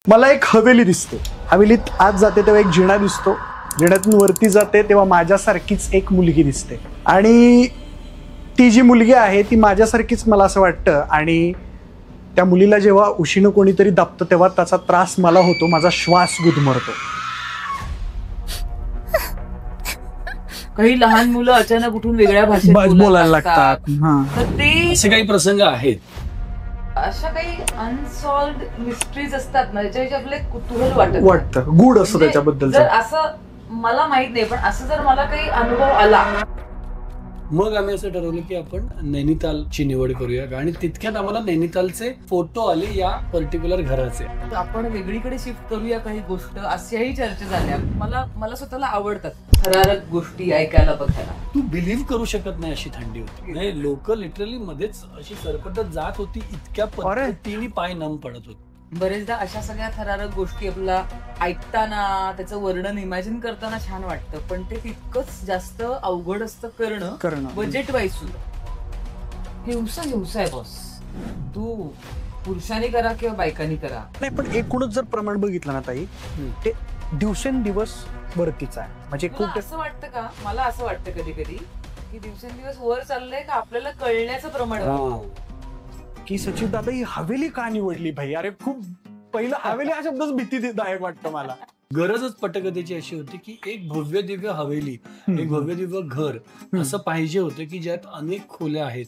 मला एक हवेली दिसते. हवेलीत आत जाते तेव्हा एक जिणा दिसतो. जिण्यातून वरती जाते तेव्हा माझ्यासारखीच एक मुलगी दिसते आणि ती जी मुलगी आहे ती माझ्यासारखीच मला असं वाटतं. आणि त्या मुलीला जेव्हा उशीनं कोणीतरी दाबतं तेव्हा त्याचा त्रास मला होतो, माझा श्वास गुदमरतो. काही लहान मुलं अचानक उठून वेगळ्या भाषेत बोलायला लागतात. तर ते असे काही प्रसंग आहेत. अशा काही अनसॉल्व्ड मिस्ट्रीज असतात ना ज्याच्याविषयी आपले कुतूहल वाटतं, गुड असतं त्याच्याबद्दल. जर असं मला माहित नाही पण असं जर मला काही अनुभव आला मग आम्ही असं ठरवलं की आपण नैनितालची निवड करूया आणि तितक्यात आम्हाला नैनितालचे फोटो आले या पर्टिक्युलर घराचे. तर आपण वेगळीकडे शिफ्ट करूया काही गोष्ट अशाही चर्चा झाल्या. मला स्वतःला आवडतात थरारक गोष्टी ऐकायला बघायला. तू बिलीव्ह करू शकत नाही अशी थंडी होती. नाही लोक लिटरली मध्येच अशी सरपटत जात होती, इतक्या पद्धतीने पाय नम पडत होते. बरेचदा अशा सगळ्या थरारक गोष्टी आपल्याला ऐकताना त्याचं वर्णन इमॅजिन करताना छान वाटतं, पण ते तितकंच जास्त अवघड असतं करणं बजेट वाईज सुद्धा. हिंसा आहे बॉस. तू पुरुषांनी करा किंवा बायकांनी करा. नाही पण एकूणच जर प्रमाण बघितलं ना ताई, ते दिवसेंदिवस वरतीच आहे. म्हणजे खूप असं वाटतं का, मला असं वाटतं कधी कधी की दिवसेंदिवस वर चाललंय का आपल्याला कळण्याचं प्रमाण की सचिन दादा ही हवेली का निवडली भाई. अरे खूप पहिलं हवेली हा शब्दच भीतीदायक वाटतं मला. गरजच पटकथेची अशी होती की एक भव्य दिव्य हवेली, एक भव्य दिव्य घर असं पाहिजे होतं की ज्यात अनेक खोल्या आहेत.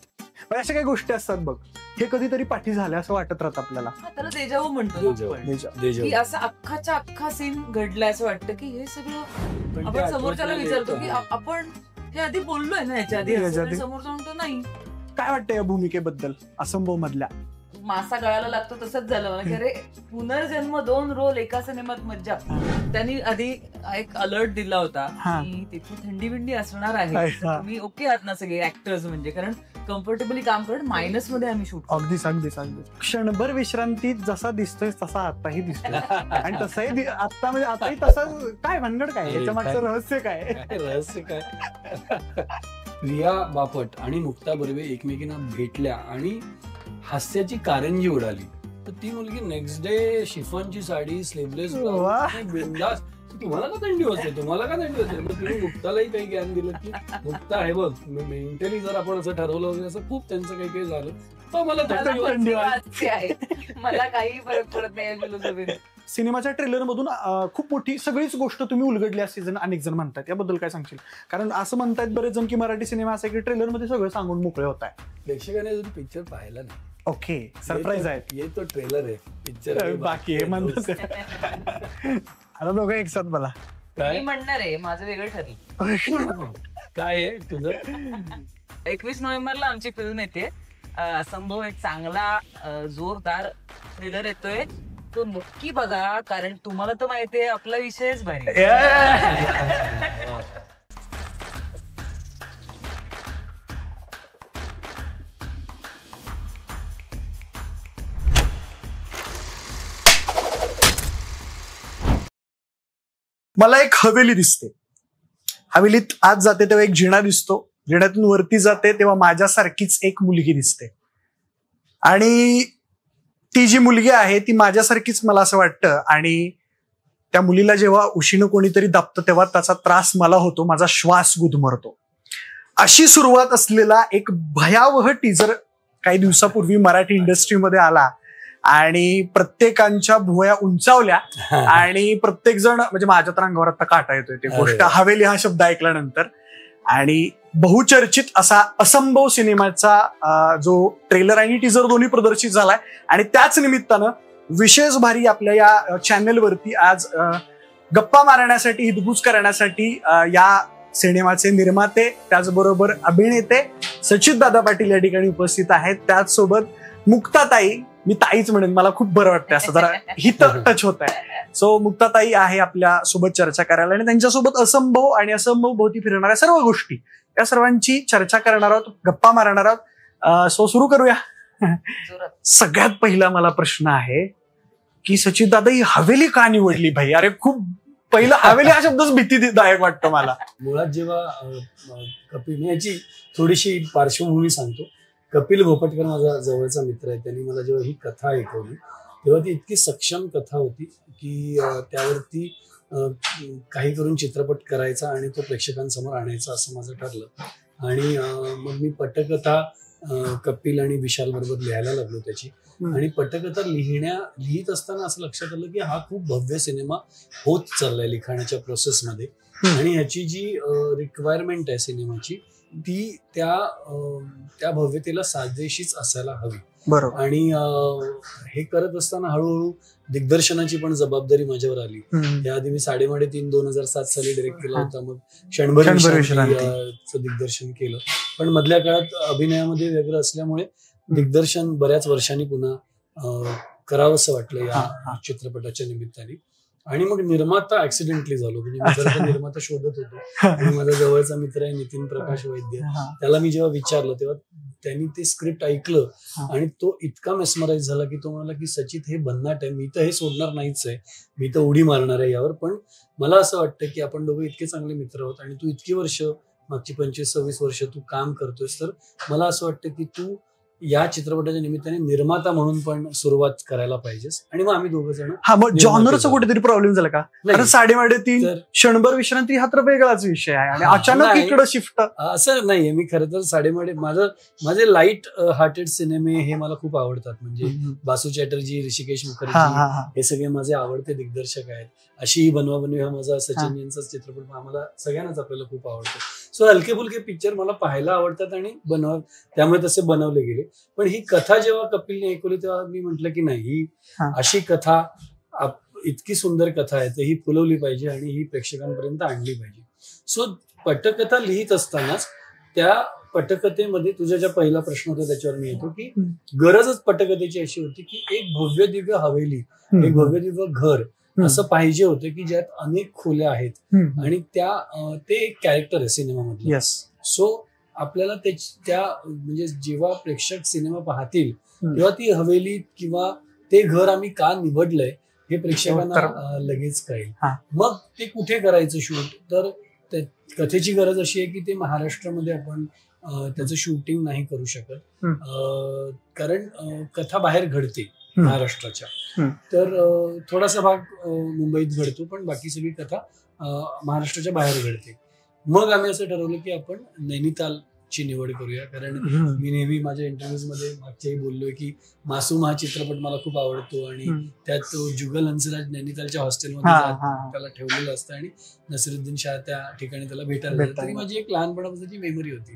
अशा काही गोष्टी असतात बघ, हे कधीतरी पाठी झाल्या असं वाटत राहत आपल्याला. त्याला देजावू म्हणतो की असं अख्खाच्या अख्खा सीन घडलाय असं वाटतं की हे सगळं आपण समोरच्याला विचारतो की आपण हे आधी बोललोय ना याच्या आधी, समोरचा म्हणतो नाही. काय वाटतं या भूमिकेबद्दल असंभव मधल्या? मासा गळायला लागतो तसंच झालं मला की अरे पुनर्जन्म 2 रोल एका सिनेमात मज्जा. त्यांनी आधी एक अलर्ट दिला होता की तिथे थंडी बिंडी असणार आहे, तुम्ही ओके आहात ना सगळे ऍक्टर्स, म्हणजे कारण कम्फर्टेबली काम करून मायनस मध्ये आम्ही शूट. अगदीच क्षणभर विश्रांती जसा दिसतोय तसा आताही दिसतोय. आणि तसंही आता म्हणजे आताही तसं काय भानगड काय, याच्या मागचं रहस्य काय? प्रिया बापट आणि मुक्ता बर्वे एकमेकींना भेटल्या आणि हास्याची कारंजी उडाली. तर ती मुलगी नेक्स्ट डे शिफॉनची साडी, स्लीवलेस बिंदास. तुम्हाला का थंडी होते, तुम्हाला का थंडी होते? मग तुम्ही मुक्तालाही काही ज्ञान दिलं की मुक्ता आहे बघ, मेंटली जर आपण असं ठरवलं वगैरे असं खूप त्यांचं काही झालं तर मला थंडी आहे. मला काही फरक पडत नाही. सिनेमाच्या ट्रेलर मधून खूप मोठी सगळीच गोष्ट तुम्ही उलगडली असते जण अनेक जण म्हणतात, याबद्दल काय सांगशील? कारण असं म्हणतात बरेच जण की मराठी सिनेमा असा की ट्रेलर मध्ये सगळं सांगून मोकळे होत आहे. प्रेक्षकाने अजून पिक्चर पाहिला नाही. ओके, सरप्राईज आहे. ये तो ट्रेलर आहे, पिक्चर बाकी हे म्हणतात. आता दोघं एक साथ मला काय म्हणणार आहे, माझं वेगळं ठरलं. काय आहे तुझं? 21 नोव्हेंबरला आमची फिल्म येते असंभव. एक चांगला जोरदार ट्रेलर येतोय, तो नक्की बघा, कारण तुम्हाला तर माहितीये आपला विषयच भारी. मला एक हवेली दिसते. हवेलीत आत जाते तेव्हा एक जिणा दिसतो. जिण्यातून वरती जाते तेव्हा माझ्यासारखीच एक मुलगी दिसते आणि ती जी मुलगी आहे ती माझ्यासारखीच मला असं वाटतं. आणि त्या मुलीला जेव्हा उशीनं कोणीतरी दाबतं तेव्हा त्याचा त्रास मला होतो, माझा श्वास गुदमरतो. अशी सुरुवात असलेला एक भयावह टीजर काही दिवसापूर्वी मराठी इंडस्ट्रीमध्ये आला आणि प्रत्येकांच्या भुवया उंचावल्या आणि प्रत्येक जण, म्हणजे माझ्या तर अंगावर आता काटा येतोय ती गोष्ट, हवेली हा शब्द ऐकल्यानंतर. आणि बहुचर्चित असा असंभव सिनेमाचा जो ट्रेलर आणि टीजर दोन्ही प्रदर्शित झालाय. आणि त्याच निमित्तानं विशेष भारी आपल्या या चॅनेलवरती आज गप्पा मारण्यासाठी, हितगुज करण्यासाठी या सिनेमाचे निर्माते त्याचबरोबर अभिनेते सचिन दादा पाटील या ठिकाणी उपस्थित आहेत. त्याचसोबत मुक्ताताई, मी ताईच म्हणेन, मला खूप बरं वाटतं असं जरा हित टच होत आहे. सो मुक्ताताई आहे आपल्या सोबत चर्चा करायला आणि त्यांच्यासोबत असंभव आणि असंभव भोवती फिरणाऱ्या सर्व गोष्टी, या सर्वांची चर्चा करणार आहोत, गप्पा मारणार आहोत. सो सुरू करूया. सगळ्यात पहिला मला प्रश्न आहे की सचिन दादा ही हवेली का निवडली भाई. अरे खूप पहिलं हवेली हा शब्दच भीतीदायक वाटतं मला. मुळात जेव्हा कपिल, याची थोडीशी पार्श्वभूमी सांगतो. कपिल भोपटकर माझा जवळचा मित्र आहे. त्यांनी मला जेव्हा ही कथा ऐकवली तेव्हा ती इतकी सक्षम कथा होती की त्यावरती काही करून चित्रपट करायचा आणि तो प्रेक्षकांसमोर आणायचा असं माझं ठरलं. आणि मग मी पटकथा कपिल आणि विशाल बरोबर लिहायला लागलो त्याची. आणि पटकथा लिहित असताना असं लक्षात आलं की हा खूप भव्य सिनेमा होत चाललाय लिखाणाच्या प्रोसेसमध्ये. आणि ह्याची जी रिक्वायरमेंट आहे सिनेमाची ती त्या भव्यतेला साजेशीच असायला हवी. बरोबर. आणि हे करत असताना हळूहळू दिग्दर्शनाची पण जबाबदारी माझ्यावर आली. याआधी मी 3.5 2007 साली डिरेक्ट केला होता. मग क्षणभर विश्रांतीचं दिग्दर्शन केलं. पण मधल्या काळात अभिनयामध्ये व्यग्र असल्यामुळे दिग्दर्शन बऱ्याच वर्षांनी पुन्हा करावंसं वाटलं या चित्रपटाच्या निमित्ताने. आणि मग निर्माता ऍक्सिडेंटली झालो. म्हणजे मी खरं तर निर्माता शोधत होतो आणि माझा जवळचा मित्र आहे नितीन प्रकाश वैद्य. त्याला मी जेव्हा विचारलं तेव्हा त्यांनी ते स्क्रिप्ट ऐकलं आणि तो इतका मेस्मराईज झाला की तो म्हणाला की सचित हे भन्नाट आहे, मी तर हे सोडणार नाहीच आहे, मी तर उडी मारणार आहे यावर. पण मला असं वाटतं की आपण दोघं इतके चांगले मित्र आहोत आणि तू इतकी वर्ष मागची 25-26 वर्ष तू काम करतोयस, तर मला असं वाटतं की तू या चित्रपटाच्या निमित्ताने निर्माता म्हणून पण सुरुवात करायला पाहिजेस. आणि मग आम्ही दोघं जण मग जॉनरचा कुठेतरी प्रॉब्लेम झाला का? कारण 3.5 क्षणभर विश्रांती हा तर वेगळाच विषय आहे आणि अचानक इकडं शिफ्ट असं नाहीये. मी खरं तर 3.5 माझे लाईट हार्टेड सिनेमे हे मला खूप आवडतात. म्हणजे बासू चॅटर्जी, ऋषिकेश मुखर्जी हे सगळे माझे आवडते दिग्दर्शक आहेत. अशी बनवा बनवी हा माझा सचिन यांचा चित्रपट आम्हाला सगळ्यांनाच आपल्याला खूप आवडतो. सो हलके फुलके पिक्चर मला पाहायला आवडतात आणि त्यामुळे तसे बनवले गेले. पण ही कथा जेव्हा कपिलने ऐकवली तेव्हा मी म्हटलं की नाही, ही अशी कथा इतकी सुंदर कथा आहे तर ही फुलवली पाहिजे आणि ही प्रेक्षकांपर्यंत आणली पाहिजे. सो पटकथा लिहित असतानाच त्या पटकथेमध्ये तुझा ज्या पहिला प्रश्न होता त्याच्यावर मी येतो की गरजच पटकथेची अशी होती की एक भव्य दिव्य हवेली, एक भव्य दिव्य घर असं पाहिजे होतं की ज्यात अनेक खोल्या आहेत आणि ते एक कॅरेक्टर आहे सिनेमामध्ये. सो आपल्याला त्या म्हणजे जेव्हा प्रेक्षक सिनेमा पाहतील तेव्हा ती हवेली किंवा ते घर आम्ही का निवडलंय हे प्रेक्षकांना लगेच कळेल. मग ते कुठे करायचं शूट, तर कथेची गरज अशी आहे की ते महाराष्ट्रामध्ये आपण त्याचं शूटिंग नाही करू शकत कारण कथा बाहेर घडते महाराष्ट्राच्या. तर थोडासा भाग मुंबईत घडतो पण बाकी सगळी कथा महाराष्ट्राच्या बाहेर घडते. मग आम्ही असं ठरवलं की आपण नैनितालची निवड करूया. कारण मी नेहमी माझ्या इंटरव्ह्यूज मध्ये मागच्याही बोललोय की मासूम हा चित्रपट मला खूप आवडतो आणि त्यात तो जुगल हंसराज नैनितालच्या हॉस्टेलमध्ये त्याला ठेवलेलं असतं आणि नसिरुद्दीन शाह त्या ठिकाणी त्याला भेटायला जातात. तरी माझी एक लहानपणापासूनची मेमरी होती.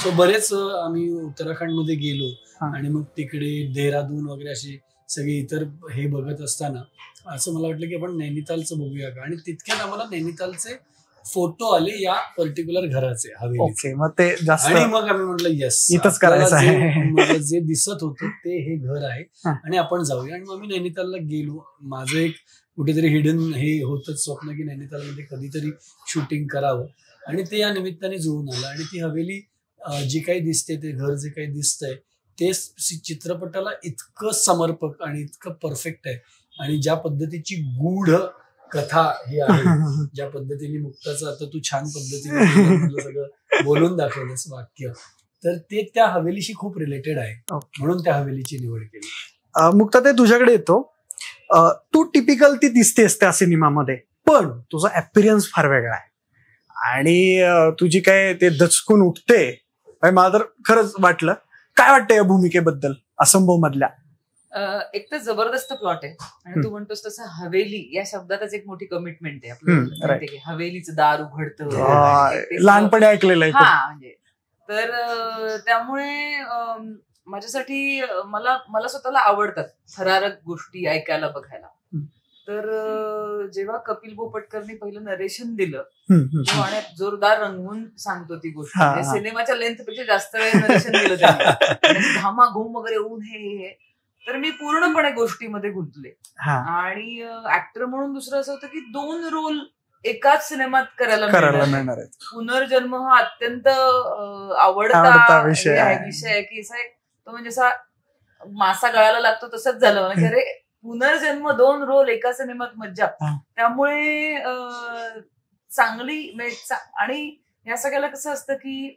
सो बरेच आम्ही उत्तराखंडमध्ये गेलो आणि मग तिकडे देहरादून वगैरे अशी सगळी इतर हे बघत असताना असं मला वाटलं की आपण नैनितालचं बघूया का. आणि तितक्यात आम्हाला नैनितालचे फोटो आले या पर्टिक्युलर घराचे हवेलीचे. आणि मग आम्ही म्हटलं येस, इथंच करायचं आहे. जे दिसत होतं ते हे घर आहे आणि आपण जाऊया. आणि मग आम्ही नैनितालला गेलो. माझं एक कुठेतरी हिडन हे होतच स्वप्न की नैनितालमध्ये कधीतरी शूटिंग करावं आणि ते या निमित्ताने जुळून आलं. आणि ती हवेली जी काही दिसते, ते घर जे काही दिसतंय ते चित्रपटाला इतकं समर्पक आणि इतकं परफेक्ट आहे. आणि ज्या पद्धतीची गूढ कथा ही आहे, ज्या पद्धतीने मुक्ताचं आता तू छान पद्धतीने सगळं बोलून दाखवलंस वाक्य, तर ते त्या हवेलीशी खूप रिलेटेड आहे. म्हणून त्या हवेलीची निवड केली. मुक्ता, ते तुझ्याकडे येतो. तू टिपिकल ती दिसतेस त्या सिनेमामध्ये, पण तुझा अपीरियन्स फार वेगळा आहे आणि तुझी काय ते दचकून उठते. मला तर खरंच वाटलं. काय वाटतं या भूमिकेबद्दल असंभव मधल्या? एक तर जबरदस्त प्लॉट आहे आणि तू म्हणतोस तसं हवेली या शब्दातच एक मोठी कमिटमेंट आहे आपल्याला. हवेलीचं दार उघडतं, लहानपणी ऐकलेलं आहे. म्हणजे तर त्यामुळे माझ्यासाठी मला स्वतःला आवडतात थरारक गोष्टी ऐकायला, बघायला. तर जेव्हा कपिल पोपटकरनी पहिलं नरेशन दिलं आणि जोरदार रंगवून सांगतो ती गोष्ट, सिनेमाच्या लेंथ पेक्षा जास्त वेळ नरेशन दिलं त्यांनी, घामाघूम वगैरे ऊन हे, तर मी पूर्णपणे गोष्टीमध्ये गुंतले. आणि ऍक्टर म्हणून दुसरं असं होतं की 2 रोल एकाच सिनेमात करायला मिळणार. पुनर्जन्म हा अत्यंत आवडता विषय आहे की तो म्हणजे असा मासा गळायला लागतो तसंच झालं की अरे पुनर्जन्म 2 रोल एका सिनेमात मज्जा. त्यामुळे चांगली आणि या सगळ्याला कसं असतं की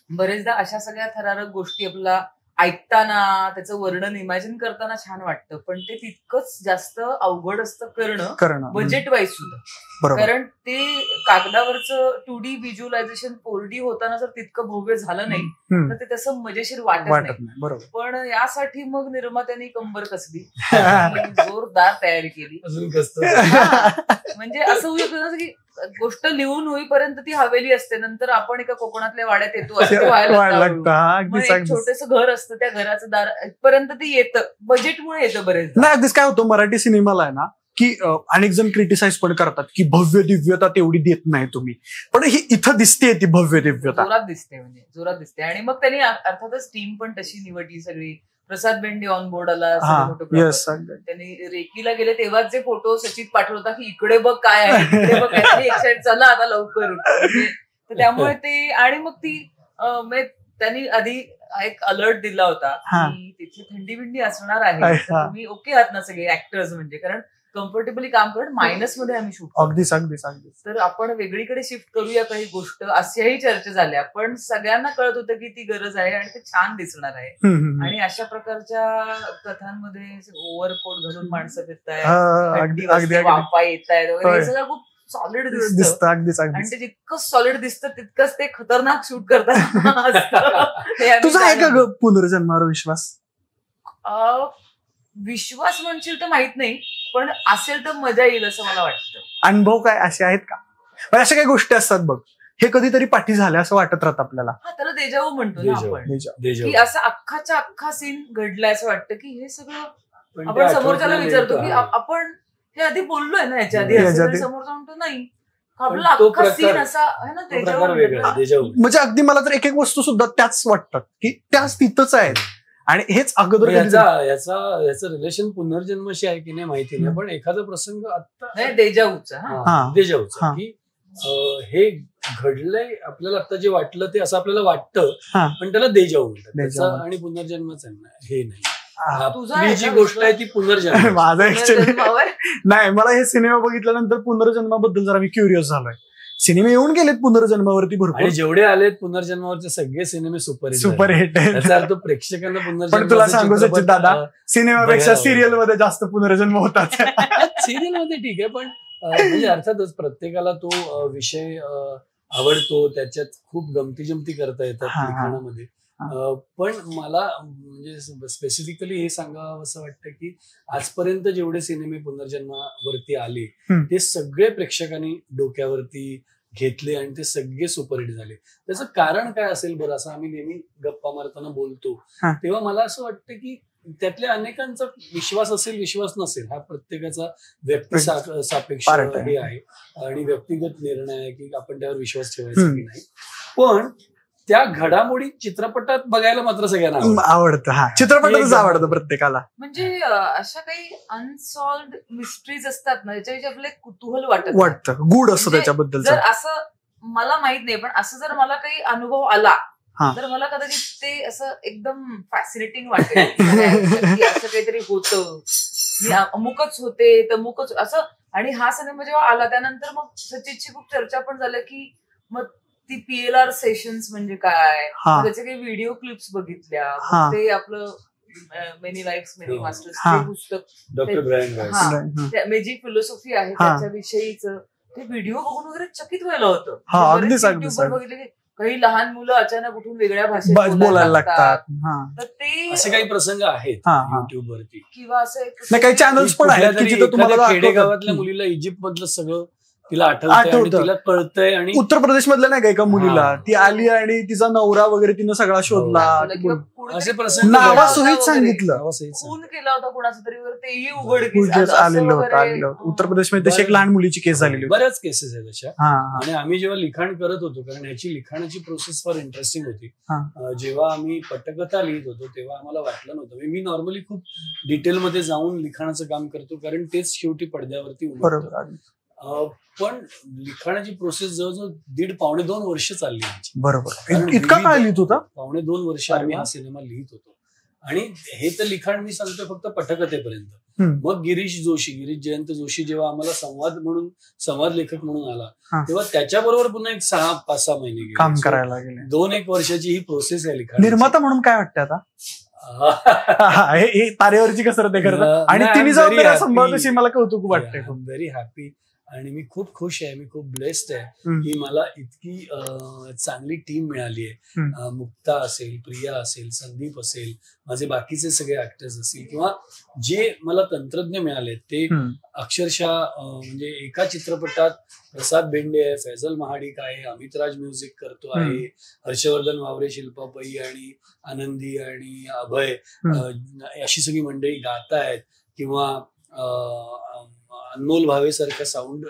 बरेचदा अशा सगळ्या थरारक गोष्टी आपला ऐकताना त्याचं वर्णन इमॅजिन करताना छान वाटतं, पण ते तितकंच जास्त अवघड असतं करणं बजेट वाईज सुद्धा. कारण ते कागदावरचं 2D व्हिज्युअलायझेशन 4D होताना जर तितकं भव्य झालं नाही तर ते तसं मजेशीर वाटत नाही. पण यासाठी मग निर्मात्यांनी कंबर कसली, जोरदार तयारी केली. म्हणजे असं होऊ शकतं की गोष्ट लिहून होईपर्यंत ती हवेली असते, नंतर आपण एका कोकणातल्या वाड्यात येतो असं व्हायला, छोटंसं घर असतं, त्या घराचं दार पर्यंत ते येतं, बजेटमुळे येतं बरेच. नाही अगदीच काय होतं मराठी सिनेमाला आहे ना की अनेक जण क्रिटिसाइज पण करतात की भव्य दिव्यता तेवढी देत नाही तुम्ही, पण ही इथं दिसते ती भव्य दिव्यता, जोरात दिसते, म्हणजे जोरात दिसते. आणि मग त्यांनी अर्थातच टीम पण तशी निवडली सगळी. प्रसाद बेंडे ऑन बोर्ड आला, त्यांनी रेकीला गेले तेव्हाच जे फोटो सचित पाठवता की इकडे बघ काय आहे, इकडे बघ काय, एक साईड चला आता लवकर. तर त्यामुळे ते, आणि मग ती त्यांनी आधी एक अलर्ट दिला होता की तिथे थंडी बिंडी असणार आहे, तुम्ही ओके आहात ना सगळे ऍक्टर्स, म्हणजे कारण कम्फर्टेबली काम करून मायनस मध्ये आम्ही शूट. अगदीच अगदीच अगदीच. तर आपण वेगळीकडे शिफ्ट करूया काही गोष्ट, अशाही चर्चा झाल्या, पण सगळ्यांना कळत होतं की ती गरज आहे आणि ते छान दिसणार आहे. आणि अशा प्रकारच्या कथांमध्ये ओव्हरकोट घालून माणसं फिरतायत, वापा येतायत वगैरे, हे सगळं खूप सॉलिड दिसतं. आणि ते जितकं सॉलिड दिसतं तितकंच ते खतरनाक शूट करतात. तुझा आहे का पुनर्जन्मावर विश्वास? विश्वास म्हणशील तर माहित नाही, पण असेल तर मजा येईल असं मला वाटतं. अनुभव काय असे आहेत का? अशा काही गोष्टी असतात बघ, हे कधीतरी पाठी झाल्या असं वाटत राहत आपल्याला. त्याला देजावू म्हणतो ना आपण, की असं अख्खाच्या अख्खा सीन घडलाय असं वाटतं की हे सगळं आपण समोरच्याला विचारतो की आपण हे आधी बोललोय ना याच्या आधी, समोरचा म्हणतो नाही, आपला अख्खा सीन असा आहे ना, देजावू. म्हणजे अगदी मला तर एक एक वस्तू सुद्धा त्याच वाटतात की त्याच तिथंच आहेत. आणि हेच अगोदर याचं रिलेशन पुनर्जन्माशी आहे की नाही माहिती नाही, पण एखादा प्रसंग आता देजाऊचा की हे घडलंय आपल्याला, आता जे वाटलं ते असं आपल्याला वाटतं, पण त्याला देजाऊ म्हणतात. आणि पुनर्जन्माचं हे नाही, तुझी जी गोष्ट आहे ती पुनर्जन्म. माझा ऍक्च्युअली नाही, मला हे सिनेमा बघितल्यानंतर पुनर्जन्माबद्दल जरा मी क्युरियस झालोय. सिनेमे येऊन गेलेत पुनर्जन्मावरती भरपूर, आणि जेवढे आलेत सुपरहिट सुपरहिट आहे. त्याचा अर्थ प्रेक्षकांना पुनर्जन्म. पण तुला सांगू सचिन दादा, सिनेमापेक्षा सिरियल मध्ये जास्त पुनर्जन्म होतात. सिरियल मध्ये ठीक आहे, पण म्हणजे अर्थातच प्रत्येकाला तो विषय आवडतो, त्याच्यात खूप गमती जमती करता येतात लिखाणामध्ये. पण मला म्हणजे स्पेसिफिकली हे सांगावं असं वाटतं की आजपर्यंत जेवढे सिनेमे पुनर्जन्मावरती आले ते सगळे प्रेक्षकांनी डोक्यावरती घेतले आणि ते सगळे सुपरहिट झाले. त्याचं कारण काय असेल बरं, असं आम्ही नेहमी गप्पा मारताना बोलतो, तेव्हा मला असं वाटतं की त्यातल्या अनेकांचा विश्वास असेल विश्वास नसेल, हा प्रत्येकाचा व्यक्ती सापेक्ष हे आहे आणि व्यक्तिगत निर्णय आहे की आपण त्यावर विश्वास ठेवायचा की नाही. पण त्या घडामोडी चित्रपटात बघायला मात्र सगळ्यांना आवडतं. हा, चित्रपटातच आवडतं प्रत्येकाला. म्हणजे अशा काही अनसॉल्व्ड मिस्ट्रीज असतात ना, त्याच्याविषयी आपलं कुतूहल वाटतं, गुड असतं त्याच्याबद्दल. जर असं मला माहित नाही, पण असं जर मला काही अनुभव आला तर मला कदाचित ते असं एकदम फॅसिनेटिंग वाटेल, असं काहीतरी होतं, मी अमुकच होते तमुकच असं. आणि हा सिनेमा जेव्हा आला त्यानंतर मग सचिनची खूप चर्चा पण झालं की मग ती PLR सेशन्स म्हणजे काय, त्याचे काही व्हिडिओ क्लिप्स बघितल्या, ते आपलं मेनी लाईफ्स मेनी मास्टर्स ते पुस्तक, मॅजिक फिलॉसॉफी आहे त्याच्याविषयीच ते व्हिडिओ बघून वगैरे चकित व्हायला होतं. बघितले की काही लहान मुलं अचानक उठून वेगळ्या भाषेत बोलायला लागतात, तर ते असे काही प्रसंग आहेत युट्यूब वरती, किंवा असं काही चॅनल्स पण आहेत की जिथं तुम्हाला खेडेगावातल्या मुलीला इजिप्त मधलं सगळं तिला आठवतं, तिला कळतंय. आणि उत्तर प्रदेश मधल्या नाही का एका मुलीला, ती आली आणि तिचा नवरा वगैरे तिनं सगळा शोधला, असे प्रसंग नावासहित सांगितलं, खून केला होता कुणाचा तरी, तेही उघडकीस आलेलं होतं. उत्तर प्रदेशमध्ये तशी एक लहान मुलीची केस झालेली होती. बऱ्याच केसेस आहेत अशा. आणि आम्ही जेव्हा लिखाण करत होतो, कारण ह्याची लिखाणाची प्रोसेस फार इंटरेस्टिंग होती, जेव्हा आम्ही पटकथा लिहित होतो तेव्हा आम्हाला वाटलं नव्हतं. मी नॉर्मली खूप डिटेलमध्ये जाऊन लिखाणाचं काम करतो, कारण तेच शेवटी पडद्यावरती उमटतं. पण लिखाणाची प्रोसेस जवळजवळ 1.5-2 वर्ष चालली आमची. बरोबर. इतका काळ लिहित होता? 1.5-2 वर्ष आम्ही हा सिनेमा लिहित होतो. आणि हे तर लिखाण मी सांगतोय फक्त पटकथेपर्यंत. मग गिरीश जयंत जोशी जेव्हा आम्हाला संवाद लेखक म्हणून आला, तेव्हा त्याच्याबरोबर पुन्हा एक 5-6 महिने काम करायला गेले. 2-1 वर्षाची ही प्रोसेस आहे लिखाण. निर्माता म्हणून काय वाटतं आता? हे तारेवरची कसरत आहे करतात आणि तिने जबाबदारी सांभाळत मला कौतुक वाटतंय. व्हेरी हॅपी आणि मी खूप खुश आहे, मी खूप ब्लेस्ड आहे की मला इतकी चांगली टीम मिळाली आहे. मुक्ता असेल, प्रिया असेल, संदीप असेल, माझे बाकीचे सगळे ऍक्टर्स असतील किंवा जे मला तंत्रज्ञ मिळाले ते अक्षरशः म्हणजे एका चित्रपटात प्रसाद बेंडे आहे, फैजल महाडिक आहे, अमित राज म्युझिक करतो आहे, हर्षवर्धन वावरे, शिल्पा पै आणि आनंदी आणि अभय अशी सगळी मंडळी गातायत किंवा अनमोल भावे सारखा साऊंड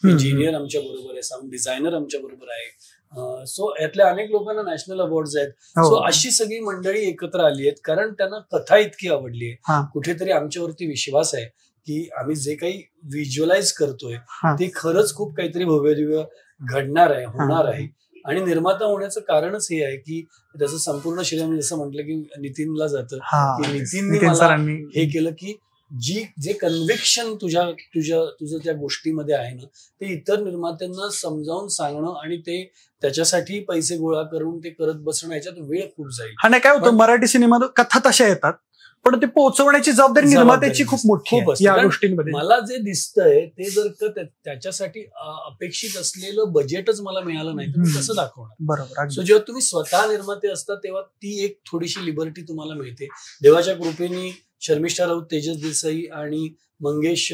इंजिनियर आमच्या बरोबर आहे, साऊंड डिझायनर आमच्या बरोबर आहे. सो यातल्या अनेक लोकांना नॅशनल अवॉर्ड्स आहेत. सो अशी सगळी मंडळी एकत्र आली आहेत कारण त्यांना कथा इतकी आवडली आहे. कुठेतरी आमच्यावरती विश्वास आहे की आम्ही जे काही व्हिज्युअलाइज करतोय ते खरंच खूप काहीतरी भव्यदिव्य घडणार आहे, होणार आहे. आणि निर्माता होण्याचं कारणच हे आहे की त्याचं संपूर्ण श्रेय मी जसं म्हटलं की नितीनला जातं की नितीनने मला हे केलं की जे कन्व्हिक्शन तुझं त्या गोष्टीमध्ये आहे ना ते इतर निर्मात्यांना समजावून सांगणं आणि ते त्याच्यासाठी पैसे गोळा करून ते करत बसणं याच्यात वेळ खूप जाईल. हा नाही काय होतं मराठी सिनेमात कथा तशा येतात पण ते पोहोचवण्याची जबाबदारी निर्मात्याची खूप मोठी आहे या गोष्टींमध्ये. मला जे दिसतंय ते जर का त्याच्यासाठी अपेक्षित असलेलं बजेटच मला मिळालं नाही तर मी कसं दाखवणार. बरोबर. सो जेव्हा तुम्ही स्वतः निर्माते असता तेव्हा ती एक थोडीशी लिबर्टी तुम्हाला मिळते. देवाच्या कृपेने शर्मिष्ठा राऊत, तेजस देसाई आणि मंगेश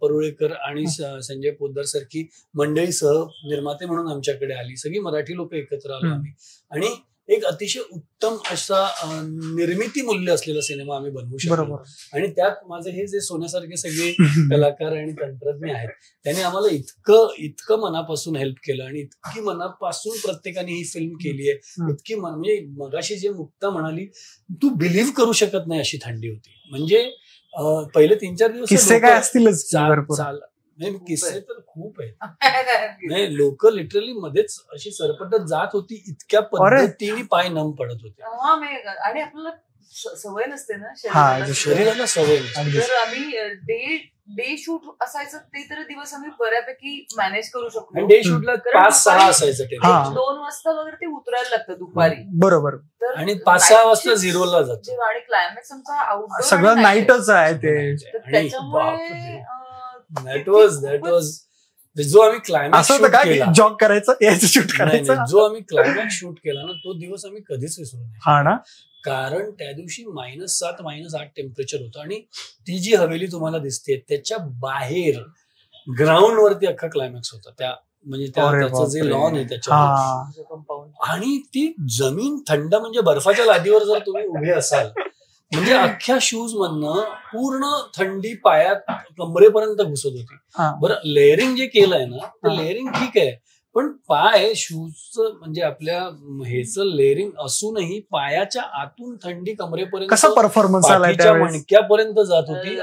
परुळेकर आणि संजय पोद्दार सारखी मंडळी सह निर्माते म्हणून आमच्याकडे आली. सगळी मराठी लोक एकत्र आलो आम्ही आणि एक अतिशय उत्तम असा निर्मिती मूल्य असलेला सिनेमा आम्ही बनवू शकतो. आणि त्यात माझे हे जे सोन्यासारखे सगळे कलाकार आणि तंत्रज्ञ आहेत त्यांनी आम्हाला इतकं मनापासून हेल्प केलं आणि इतकी मनापासून प्रत्येकाने ही फिल्म केली आहे. इतकी म्हणजे मगाशी जे मुक्ता म्हणाली तू बिलीव्ह करू शकत नाही अशी थंडी होती. म्हणजे पहिले 3-4 दिवस किस्से काय असतीलच, नाही किस्से तर खूप आहेत. नाही लोक लिटरली मध्येच अशी सरपटत जात होती, इतक्या पद्धतीने पाय नम पडत होते. आणि आपल्याला सवय नसते ना शरीराला सवय नसते. तर आम्ही डे शूट असायचं ते तर दिवस आम्ही बऱ्यापैकी मॅनेज करू शकतो. डे शूटला 5-6 असायचं, 2 वाजता वगैरे ते उतरायला लागतं दुपारी. बरोबर. आणि 5-6 वाजता झिरोला जातं आणि क्लायमॅक्स आमचा आउटडोर सगळं नाईटच आहे ते. त्याच्यामुळे दॅट वॉज जो आम्ही क्लायमॅक्स शूट केला, जॉग करायचं याचं शूट करायचं, जो आम्ही क्लायमॅक्स शूट केला ना तो दिवस आम्ही कधीच विसरू नाही. हा ना. कारण त्या दिवशी -7 -8 टेम्परेचर होतं आणि ती जी हवेली तुम्हाला दिसते त्याच्या बाहेर ग्राउंड वरती अख्खा क्लायमॅक्स होता. त्या म्हणजे त्याचं जे लॉन आहे त्याच्या कंपाऊंड आणि ती जमीन थंड म्हणजे बर्फाच्या लादीवर जर तुम्ही उभे असाल म्हणजे अख्ख्या शूज मधनं पूर्ण थंडी पायात कमरेपर्यंत घुसत होती. बरं लेअरिंग जे केलंय ना ते लेअरिंग ठीक आहे पण पाय शूजचं म्हणजे आपल्या ह्याचं लेअरिंग असूनही पायाच्या आतून थंडी कमरेपर्यंत कसा परफॉर्मन्स आला मणक्यापर्यंत जात होती.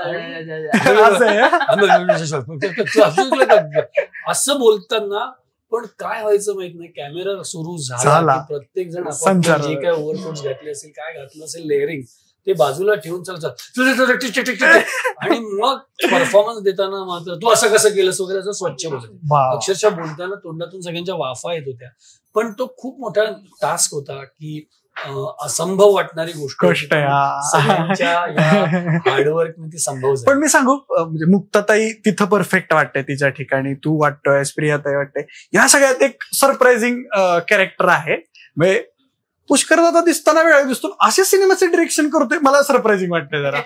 असं बोलताना पण काय व्हायचं माहित नाही. कॅमेरा सुरू झाला प्रत्येक जण आपण जे काय ओव्हरकोट घातले असेल काय घातलं असेल लेअरिंग ते बाजूला ठेवून चालतात आणि मग परफॉर्मन्स देताना मात्र तू असं कसं केलंस वगैरे असं स्वच्छ बोलत. अक्षरशः बोलताना तोंडातून सगळ्यांच्या वाफा येत होत्या. पण तो खूप मोठा टास्क होता की असंभव वाटणारी गोष्ट हार्डवर्कने ती संभव झाली. पण मी सांगू म्हणजे मुक्ताताई तिथं परफेक्ट वाटते तिच्या ठिकाणी, तू वाटतोय, प्रियाताई वाटते, या सगळ्यात एक सरप्राइझिंग कॅरेक्टर आहे. म्हणजे पुष्कर दादा दिसताना वेळ दिसतो असे सिनेमाचे डिरेक्शन करतोय, मला सरप्राइझिंग वाटतंय जरा.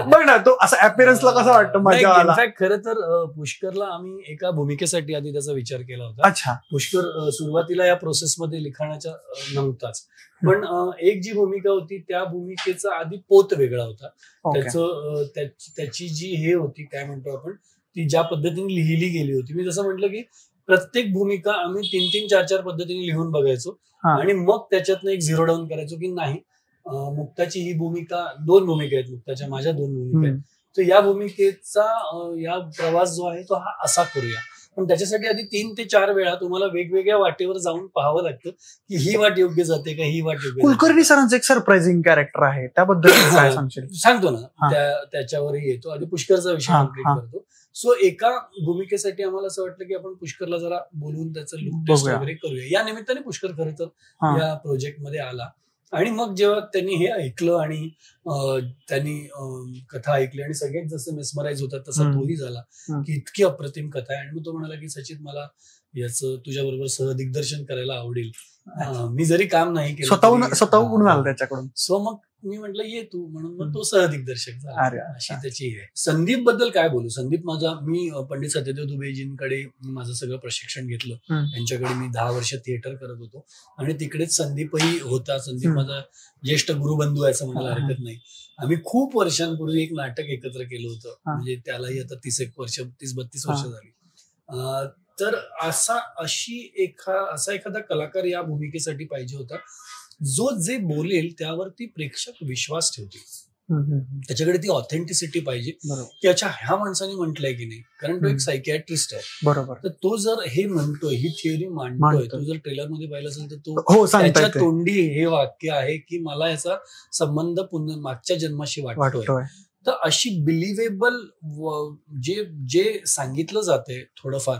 बघ ना तो असं अपीअरन्सला कसं वाटतं मजा. इनफॅक्ट खरं तर पुष्करला आम्ही एका भूमिकेसाठी आधी त्याचा विचार केला होता. अच्छा. पुष्कर सुरुवातीला या प्रोसेसमध्ये लिखाणाच्या नव्हताच पण एक जी भूमिका होती त्या भूमिकेचा आधी पोत वेगळा होता. त्याची जी हे होती काय म्हणतो आपण ती ज्या पद्धतीने लिहिली गेली होती. मी जसं म्हटलं की प्रत्येक भूमिका आम्ही 3-3, 4-4 पद्धतीने लिहून बघायचो आणि मग त्याच्यातनं एक झिरो डाऊन करायचो की नाही मुक्ताची ही भूमिका 2 भूमिका आहेत मुक्ताच्या, माझ्या 2 भूमिका आहेत, तर या भूमिकेचा या प्रवास जो आहे तो हा असा करूया. पण त्याच्यासाठी आधी 3 ते 4 वेळा तुम्हाला वेगवेगळ्या वाटेवर जाऊन पाहावं लागतं की ही वाट योग्य जाते का ही वाट योग्य. कुलकर्णी सरांचं एक सरप्राइझिंग कॅरेक्टर आहे त्याबद्दल काय सांगशील? सांगतो ना त्याच्यावरही येतो. आधी पुष्करचा विषय कम्प्लीट करतो. सो एका भूमिकेसाठी आम्हाला असं वाटलं की आपण पुष्करला जरा बोलून त्याचं लुक टेस्ट वगैरे करूया. या निमित्ताने पुष्कर खरं तर या प्रोजेक्टमध्ये आला आणि मग जेव्हा त्यांनी हे ऐकलं आणि त्यांनी कथा ऐकली आणि सगळेच जसं मेस्मराईज होतात तसा तोही झाला की इतकी अप्रतिम कथा आहे. आणि मग तो म्हणाला की सचिन मला याचं तुझ्या बरोबर सहदिग्दर्शन करायला आवडेल. मी जरी काम नाही केलं स्वतःहून आलं त्याच्याकडून. सो मग मी म्हटलं ये तू, म्हणून मग तो सहदिग्दर्शक झाला. अशी त्याची आहे. संदीप बद्दल काय बोलू. संदीप मी पंडित सत्यदेव दुबेजींकडे माझं सगळं प्रशिक्षण घेतलं. त्यांच्याकडे मी 10 वर्ष थिएटर करत होतो आणि तिकडेच संदीपही होता. संदीप माझा ज्येष्ठ गुरुबंधू आहे असं म्हणायला हरकत नाही. आम्ही खूप वर्षांपूर्वी एक नाटक एकत्र केलं होतं. म्हणजे त्यालाही आता 30-32 वर्ष झाली. तर असा एखादा कलाकार या भूमिकेसाठी पाहिजे होता जो जे बोलेल त्यावरती प्रेक्षक विश्वास ठेवतील. त्याच्याकडे ती ऑथेंटिसिटी पाहिजे की अच्छा ह्या माणसाने म्हटलंय की नाही, कारण तो एक सायकियाट्रिस्ट आहे. बरोबर. तर तो जर हे म्हणतोय, ही थिअरी मांडतोय, तो जर ट्रेलर मध्ये पाहिलं असेल तर तो त्याच्या तोंडी हे वाक्य आहे की मला याचा संबंध पुन्हा मागच्या जन्माशी वाटतोय. तर अशी बिलिव्हेबल जे सांगितलं जाते थोडंफार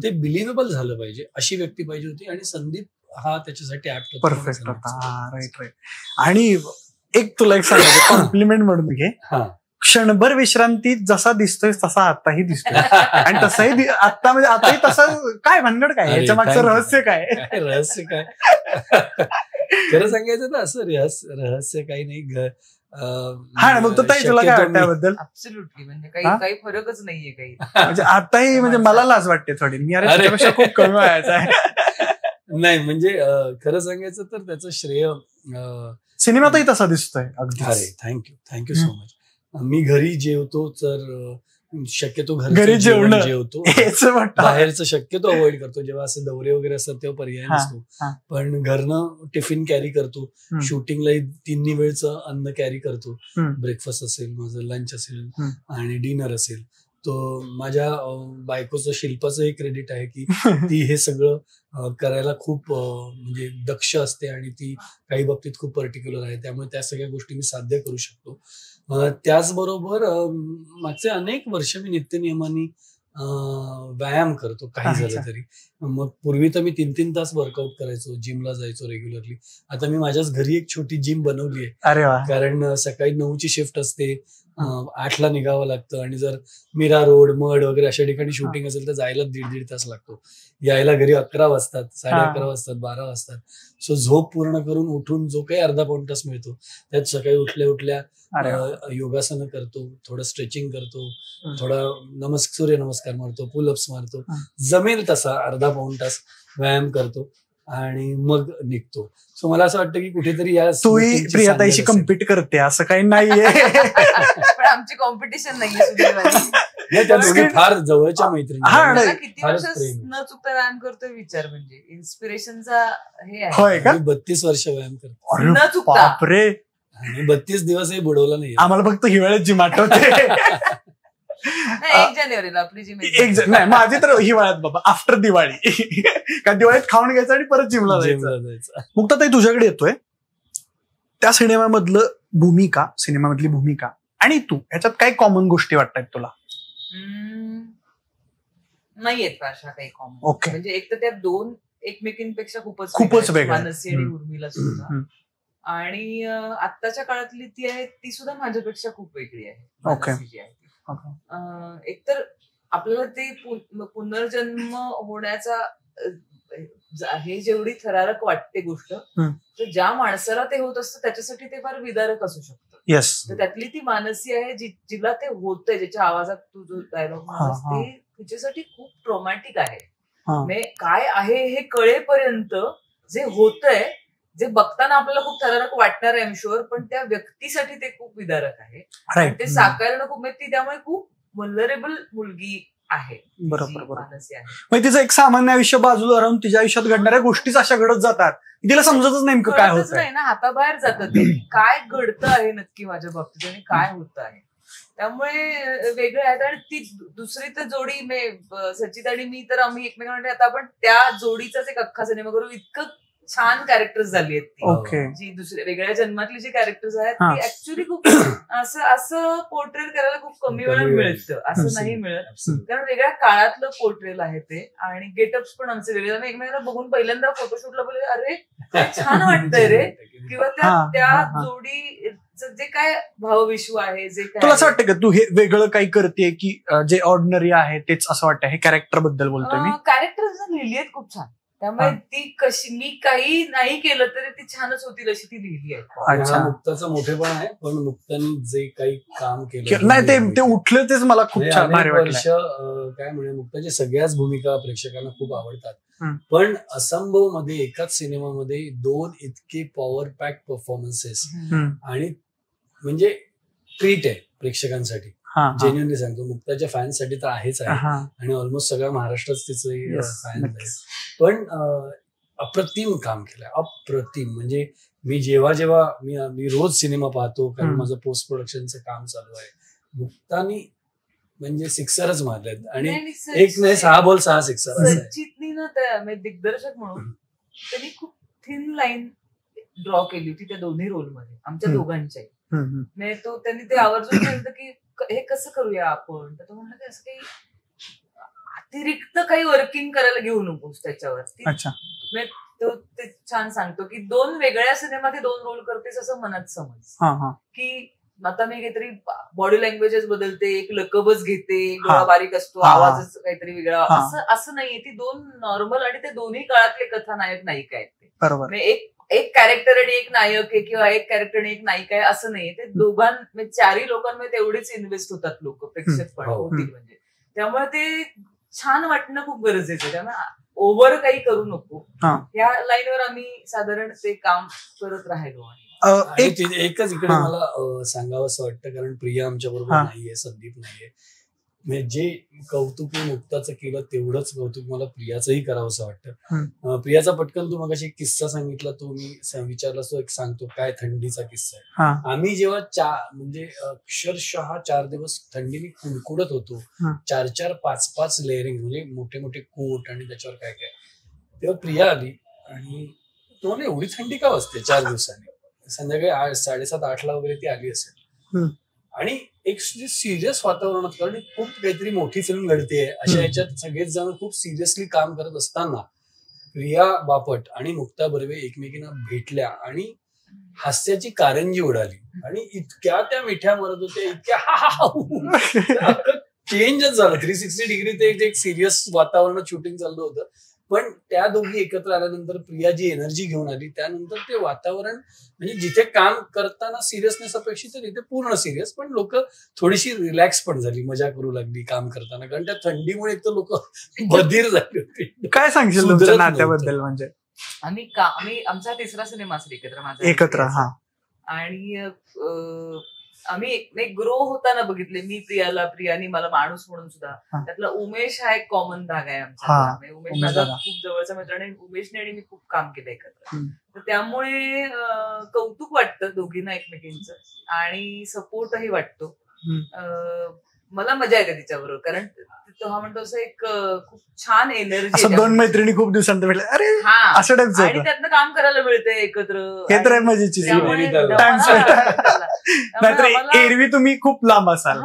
ते बिलिव्हेबल झालं पाहिजे अशी व्यक्ती पाहिजे होती. आणि संदीप हा त्याच्यासाठी परफेक्ट होता. राईट. आणि एक तुला एक सांगायचं कॉम्प्लिमेंट म्हणून घे. क्षणभर विश्रांती जसा दिसतोय तसा आताही दिसतोय. आणि तसंही आता म्हणजे आताही तसं काय भानगड काय, याच्या मागचं रहस्य काय? रहस्य काय खरं सांगायचं ना, असं रहस्य काही नाही. मग तो तुला काय वाटतं त्याबद्दल? ऍब्सोल्युटली. म्हणजे काही फरकच नाहीये काही. म्हणजे आताही म्हणजे मला लाज वाटते थोडी. मी त्याच्यापेक्षा खूप कमी व्हायचं आहे. नाही म्हणजे खरं सांगायचं तर त्याचं श्रेय सिनेमातही तसा दिसतोय. अरे थँक्यू सो मच. मी घरी जेवतो तर शक्यतो घरी जेवतो. बाहेरचं शक्यतो अवॉइड करतो. जेव्हा असे दौरे वगैरे असतात तेव्हा पर्याय नसतो. पण घरनं टिफिन कॅरी करतो. शूटिंगला 3 वेळचं अन्न कॅरी करतो. ब्रेकफास्ट असेल, माझं लंच असेल आणि डिनर असेल. तो माझ्या बायकोचं, शिल्पाचं हे क्रेडिट आहे की ती हे सगळं करायला खूप म्हणजे दक्ष असते आणि ती काही बाबतीत खूप पर्टिक्युलर आहे. त्यामुळे त्या सगळ्या गोष्टी मी साध्य करू शकतो. त्याचबरोबर मागचे अनेक वर्ष मी नित्यनियमाने व्यायाम करतो काही झालं तरी. मग पूर्वी तर मी 3-3 तास वर्कआउट करायचो, जिमला जायचो रेग्युलरली. आता मी माझ्याच घरी एक छोटी जिम बनवली आहे. कारण सकाळी 9ची शिफ्ट असते, 8ला निघावं लागतं आणि जर मीरा रोड, मड वगैरे अशा ठिकाणी शूटिंग असेल तर जायला 1.5 तास लागतो. यायला घरी 11 वाजतात, 11:30 वाजतात, 12 वाजतात. सो झोप पूर्ण करून उठून जो काही अर्धा-पाऊण तास मिळतो त्यात सकाळी उठल्या योगासनं करतो, थोडं स्ट्रेचिंग करतो, थोडा सूर्यनमस्कार मारतो, पुलअप्स मारतो, जमेल तसा अर्धा-पाऊण तास व्यायाम करतो आणि मग निघतो. सो मला असं वाटतं की कुठेतरी तू प्रियाताईशी कम्पीट करते असं काही नाहीये. पण आमची कॉम्पिटिशन नाहीये. फार जवळच्या मैत्रिणी. किती वर्ष न चुकता व्यायाम करतोय विचार. म्हणजे इन्स्पिरेशनचा हे आहे. 32 वर्ष व्यायाम करतो न चुकता. 32 दिवसही बुडवला नाही. आम्हाला फक्त हिवाळ्यात जिम आठवते. 1 जानेवारीला आपली जिम. नाही माझी तर हिवाळ्यात बाबा, आफ्टर दिवाळी. कारण दिवाळीत खाऊन घ्यायचं आणि परत जिमला जायचं. मुक्ताताई तुझ्याकडे येतोय. त्या सिनेमामधली भूमिका आणि तू ह्याच्यात काही कॉमन गोष्टी वाटतात तुला? नाही येत अशा काही कॉमन. ओके. म्हणजे एक तर त्या 2 एकमेकींपेक्षा खूपच वेगळ्या. मानसी आणि उर्मिला सुद्धा. आणि आत्ताच्या काळातली ती आहे ती सुद्धा माझ्यापेक्षा खूप वेगळी आहे. ओके. एकतर आपल्याला ते पुनर्जन्म होण्याचा हे जेवढी थरारक वाटते गोष्ट, तर ज्या माणसाला ते होत असतं त्याच्यासाठी ते फार विदारक असू शकतं. तर त्यातली ती मानसी आहे जिला ते होतंय, ज्याच्या आवाजात तू जो डायलॉग म्हणतोस ते तिच्यासाठी खूप ट्रॉमॅटिक आहे. म्हणजे काय आहे हे कळेपर्यंत जे होतंय, जे बघताना आपल्याला खूप थरारक वाटणार आहे शुअर, पण त्या व्यक्तीसाठी ते खूप विदारक आहे. ते साकारणं खूप, ती त्यामुळे खूप व्हल्नरेबल मुलगी आहे. बरोबर. म्हणजे तिचं एक सामान्य आयुष्य बाजूला राहून तिच्या आयुष्यात घडणाऱ्या गोष्टीच अशा घडत जातात, तिला समजतच नेमकं काय होत नाही ना, हाताबाहेर जातं ते काय घडतं आहे नक्की माझ्या बाबतीत आणि काय होत आहे. त्यामुळे वेगळे आहेत. आणि ती दुसरी तर जोडी सचित आणि मी तर आम्ही एकमेकांना आता आपण त्या जोडीचाच एक अख्खा सिनेमा करू, इतकं छान कॅरेक्टर्स झाली आहेत ती. ओके. जी दुसऱ्या वेगळ्या जन्मातली जी कॅरेक्टर्स आहेत ती ऍक्च्युली खूप असं पोर्ट्रेल करायला खूप कमी वेळा मिळतं, असं नाही मिळत. कारण वेगळ्या काळातलं पोर्ट्रेल आहे ते, आणि गेटअप्स पण आमचे वेगळे. आम्ही एकमेकांना बघून पहिल्यांदा फोटोशूटला बोलले, अरे छान वाटतंय रे, किंवा त्या जोडी जे काय भावविश्व आहे, जे काय. तुला असं वाटतं का तू हे वेगळं काही करते की जे ऑर्डिनरी आहे तेच असं वाटतं? हे कॅरेक्टर बद्दल बोलतोय मी. कॅरेक्टर्स लिहिली आहेत खूप छान, त्यामुळे ती कशी, मी काही नाही केलं तरी ती छानच होतील अशी ती लिहिली आहे. अच्छा, मुक्ताचं मोठेपण आहे, पण मुक्तानी जे काही काम केलं नाही ते उठलं तेच मला खूप छान भारी वाटलं. काय म्हणजे मुक्ताच्या सगळ्याच भूमिका प्रेक्षकांना खूप आवडतात, पण असंभव मध्ये एकाच सिनेमामध्ये 2 इतके पॉवर पॅक परफॉर्मन्सेस, आणि म्हणजे ट्रीट आहे प्रेक्षकांसाठी. जेन्युअनली सांगतो, मुक्ताच्या फॅन्ससाठी तर आहेच आहे, आणि ऑलमोस्ट सगळ्या महाराष्ट्रात तिचे फॅन्स आहेत. पण अप्रतिम काम केलंय, अप्रतिम. म्हणजे मी जेव्हा मी रोज सिनेमा पाहतो, कारण माझं पोस्ट प्रोडक्शनचं काम चालू आहे. मुक्तानी म्हणजे सिक्सरच मारलेत, आणि एक नाही 6 बॉल 6 सिक्सर. सचितनी ना दिग्दर्शक म्हणून त्यांनी खूप थिन लाईन ड्रॉ केली होती त्या दोन्ही रोलमध्ये, आमच्या दोघांच्याही. तो त्यांनी ते आवर्जून सांगितलं की हे कसं करूया आपण. तर तो म्हणलं की असं काही अतिरिक्त काही वर्किंग करायला घेऊ नकोस त्याच्यावरती. तो ते छान सांगतो की 2 वेगळ्या सिनेमात 2 रोल करतेस असं मनात समज, की आता मी काहीतरी बॉडी लँग्वेजेस बदलते, एक लकबच घेते, डोळा बारीक असतो, आवाजच काहीतरी वेगळा, असं नाहीये. ती 2 नॉर्मल, आणि ते दोन्ही काळातले कथानायक नायिका आहेत ते. बरोबर. एक कॅरेक्टर आणि एक नायक आहे, किंवा एक कॅरेक्टर आणि एक नायिका आहे असं नाहीये. ते दोघांमध्ये 4ही लोकांमध्ये तेवढेच इन्व्हेस्ट होतात लोक, प्रेक्षक पण होतील. म्हणजे त्यामुळे ते छान वाटणं खूप गरजेचं आहे. त्यामुळे ओव्हर काही करू नको, या लाईनवर आम्ही साधारण ते काम करत राहिलो. एकच इकडे मला सांगावं असं वाटतं, कारण प्रिया आमच्या बरोबर नाहीये, संदीप नाहीये. म्हणजे जे कौतुक मी मुक्ताचं केलं तेवढंच कौतुक मला प्रियाचंही करावं असं वाटतं. प्रियाचा पटकन तू मगाशी एक किस्सा सांगितला, तो मी विचारला, तो एक सांगतो काय थंडीचा किस्सा आहे. आम्ही जेव्हा म्हणजे अक्षरशः 4 दिवस थंडीने कुडकुडत होतो, 4-4, 5-5 लेअरिंग, म्हणजे मोठे मोठे कोट आणि त्याच्यावर काय काय, तेव्हा प्रिया आली आणि तुम्हाला एवढी थंडी का वाजते 4 दिवसांनी. संध्याकाळी 7:30-8ला वगैरे ती आली असेल, आणि एक सिरियस वातावरणात, कारण खूप काहीतरी मोठी फिल्म घडते अशा याच्यात सगळेच जण खूप सिरियसली काम करत असताना प्रिया बापट आणि मुक्ता बर्वे एकमेकींना भेटल्या, आणि हास्याची कारंजी उडाली, आणि इतक्या त्या मिठ्या मरत होत्या, इतक्या चेंजच झालं. 360 डिग्री ते एक सिरियस वातावरणात शूटिंग चाललं होतं. पण त्या दोघी एकत्र आल्यानंतर प्रिया जी एनर्जी घेऊन आली, त्यानंतर ते वातावरण, म्हणजे जिथे काम करताना सिरियसनेस अपेक्षित आहे तिथे पूर्ण सिरियस, पण लोक थोडीशी रिलॅक्स पण झाली, मजा करू लागली काम करताना, कारण त्या थंडीमुळे एक तर लोक बधीर झाली होती. काय सांगशील तुमच्या नात्याबद्दल? म्हणजे आम्ही आमचा 3रा सिनेमा असेल एकत्र, आणि आम्ही एक ग्रो होताना बघितले. मी प्रियानी मला माणूस म्हणून सुद्धा. त्यातला उमेश हा एक कॉमन धागा आहे आमचा. उमेश माझा खूप जवळचा मित्र, आणि उमेशने आणि मी खूप काम केलं एकत्र. तर त्यामुळे कौतुक वाटतं दोघींना एकमेकींचं, आणि सपोर्टही वाटतो. मला मजा येते तिच्याबरोबर, कारण तो हा म्हणतो असं एक खूप छान एनर्जी. 2 मैत्रिणी खूप दिवसांत भेटले, अरे असं टाईपचं, आणि त्यातनं काम करायला मिळतंय एकत्र. हे तर मजेची. नाहीतर एरवी तुम्ही खूप लांब असाल.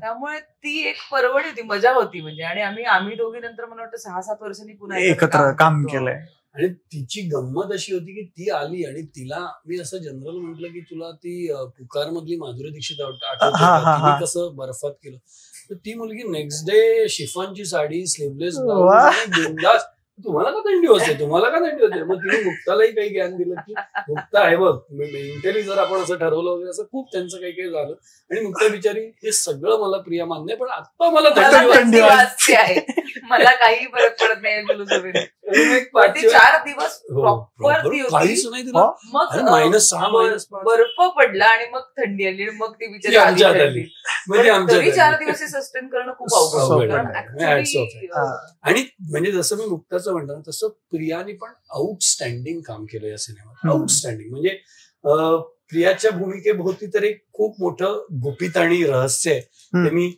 त्यामुळे ती एक परवडी होती, मजा होती. म्हणजे आणि आम्ही दोघी नंतर मला वाटतं 6-7 वर्षांनी पुन्हा एकत्र काम केलंय. आणि तिची गंमत अशी होती की ती आली, आणि तिला मी असं जनरल म्हटलं की तुला ती पुकार मधली माधुरी दीक्षित आठवते कसं बर्फात केलं, तर ती मुलगी नेक्स्ट डे शिफॉनची साडी, स्लीवलेस बिंदास, तुम्हाला का थंडी होते, तुम्हाला का थंडी होते. मग तिने मुक्तालाही काही ज्ञान दिलं की मुक्ता आहे बघ, मेंटली जर आपण असं ठरवलं वगैरे, असं खूप त्यांचं काही काही झालं. आणि मुक्ता बिचारी, हे सगळं मला प्रिया मान्य, पण आता मला थंडी वाजते आहे, मला काही फरक पडत नाही. 4 दिवस काहीच नाही दिला, मग -6 बर्फ पडला, आणि मग थंडी आली, मग ती बिचारी आली. म्हणजे 4 दिवस सस्टेन करणं खूप अवघड. आणि म्हणजे जसं मी मुक्ताचं म्हणतो तसं प्रियाने पण आउटस्टँडिंग काम केलं या सिनेमात. आउटस्टँडिंग म्हणजे प्रियाच्या भूमिकेभोवती तर एक खूप मोठं गुपित आणि रहस्य आहे, ते मी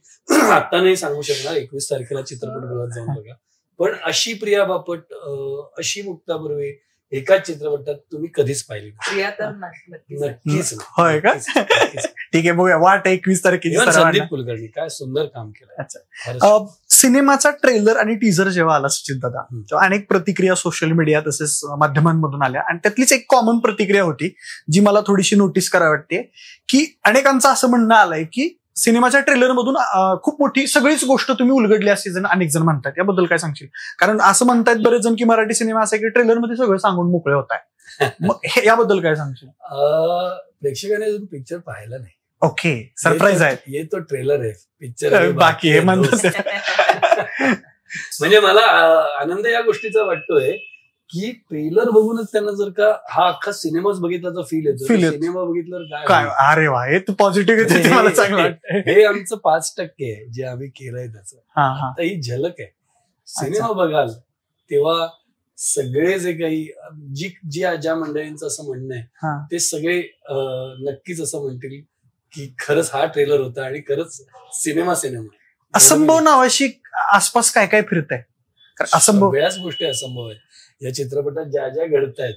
आता नाही सांगू शकणार. 21 तारखेला चित्रपटगृहात जाऊन बघा. पण अशी प्रिया बापट, अशी मुक्ता बर्वे एकाच चित्रपटात तुम्ही कधीच पाहिली प्रिया तर नक्कीच. नक्कीच होय का? ठीक आहे, बघूया. वाट 21 तारखेची. संदीप कुलकर्णी काय सुंदर काम केलं. अच्छा, सिनेमाचा ट्रेलर आणि टीझर जेव्हा आला सचिन दादा, तेव्हा अनेक प्रतिक्रिया सोशल मीडिया तसेच माध्यमांमधून आल्या आणि त्यातलीच एक कॉमन प्रतिक्रिया होती जी मला थोडीशी नोटीस करावी वाटते, की अनेकांचं असं म्हणणं आलंय की सिनेमाच्या ट्रेलर मधून खूप मोठी सगळीच गोष्ट तुम्ही उलगडली असे जण अनेक जण म्हणतात. याबद्दल काय सांगशील? कारण असं म्हणतात बरेच जण की मराठी सिनेमा असा की ट्रेलरमध्ये सगळं सांगून मोकळे होत आहे. मग याबद्दल काय सांगशील? प्रेक्षकाने अजून पिक्चर पाहिला नाही. ओके, सरप्राईज आहे. ये तो ट्रेलर आहे, पिक्चर बाकी आहे म्हणतात. म्हणजे मला आनंद या गोष्टीचा वाटतोय की ट्रेलर बघूनच त्यांना जर का हा अख्खा सिनेमाच बघितल्याचा फील येतो. सिनेमा बघितल्यावर काय, अरे वा, हे तू पॉझिटिव्ह मला चांगलं वाटतं. हे आमचं 5% आहे जे आम्ही केलंय त्याचं. आता ही झलक आहे. सिनेमा बघाल तेव्हा सगळे जे काही ज्या मंडळींचं असं म्हणणं आहे ते सगळे नक्कीच असं म्हणतील की खरंच हा ट्रेलर होता आणि खरंच सिनेमा. असंभव नावाशी आसपास काय काय फिरत आहे? असंभव सगळ्याच गोष्टी असंभव आहेत या चित्रपटात, ज्या ज्या घडतायत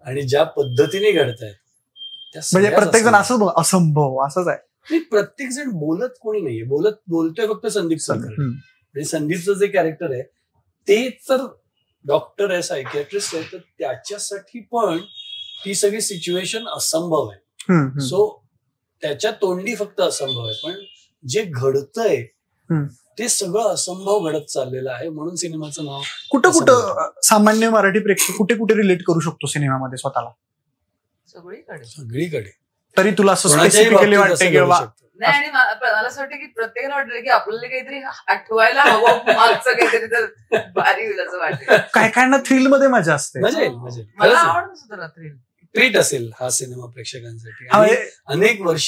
आणि ज्या पद्धतीने घडतायत त्या म्हणजे प्रत्येक जण असं असंभव असंच आहे. प्रत्येक जण बोलत कोणी नाहीये. बोलतोय फक्त संदीप कुलकर्णी. म्हणजे संदीपचं जे कॅरेक्टर आहे ते तर डॉक्टर आहे, सायकियाट्रिस्ट आहे, तर त्याच्यासाठी पण ती सगळी सिच्युएशन असंभव आहे. सो त्याच्या तोंडी फक्त असंभव आहे, पण जे घडतंय ते सगळं असंभव घडत चाललेलं आहे. म्हणून सिनेमाचं नाव कुठं सामान्य मराठी प्रेक्षक कुठे रिलेट करू शकतो सिनेमामध्ये स्वतःला? सगळीकडे. तरी तुला असं स्पेसिफिकली वाटतं की नाही, आणि मला असं वाटतं की प्रत्येकाला वाटलं की आपल्याला काहीतरी आठवायला हवं, मागचं काहीतरी तर भारी होईल असं वाटतं. काय काय ना थ्रिल मध्ये मजा असते. मला आवडतं थ्रिल. ट्रीट असेल हा सिनेमा प्रेक्षकांसाठी. अनेक वर्ष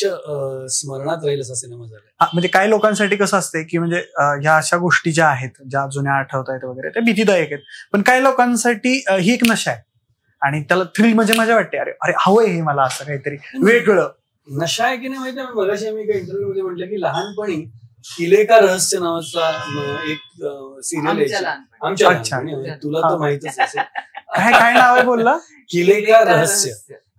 स्मरणात राहील असा सिनेमा झाला. म्हणजे काही लोकांसाठी कसं असते की म्हणजे ह्या अशा गोष्टी ज्या आहेत ज्या जुन्या आठवत आहेत वगैरे त्या भीतीदायक आहेत, पण काही लोकांसाठी ही एक नशा आहे आणि त्याला थ्रिल म्हणजे मजा वाटते. अरे अरे हवंय हे मला असं काहीतरी वेगळं. नशा आहे की नाही माहिती आहे. मगाशी आम्ही एका इंटरव्ह्यू मध्ये म्हटलं की लहानपणी किले का रहस्य नावाचा एक सिरियल आहे आमच्या. तुला तर माहितच असेल. काय नाव आहे बोलला? किले का रहस्य.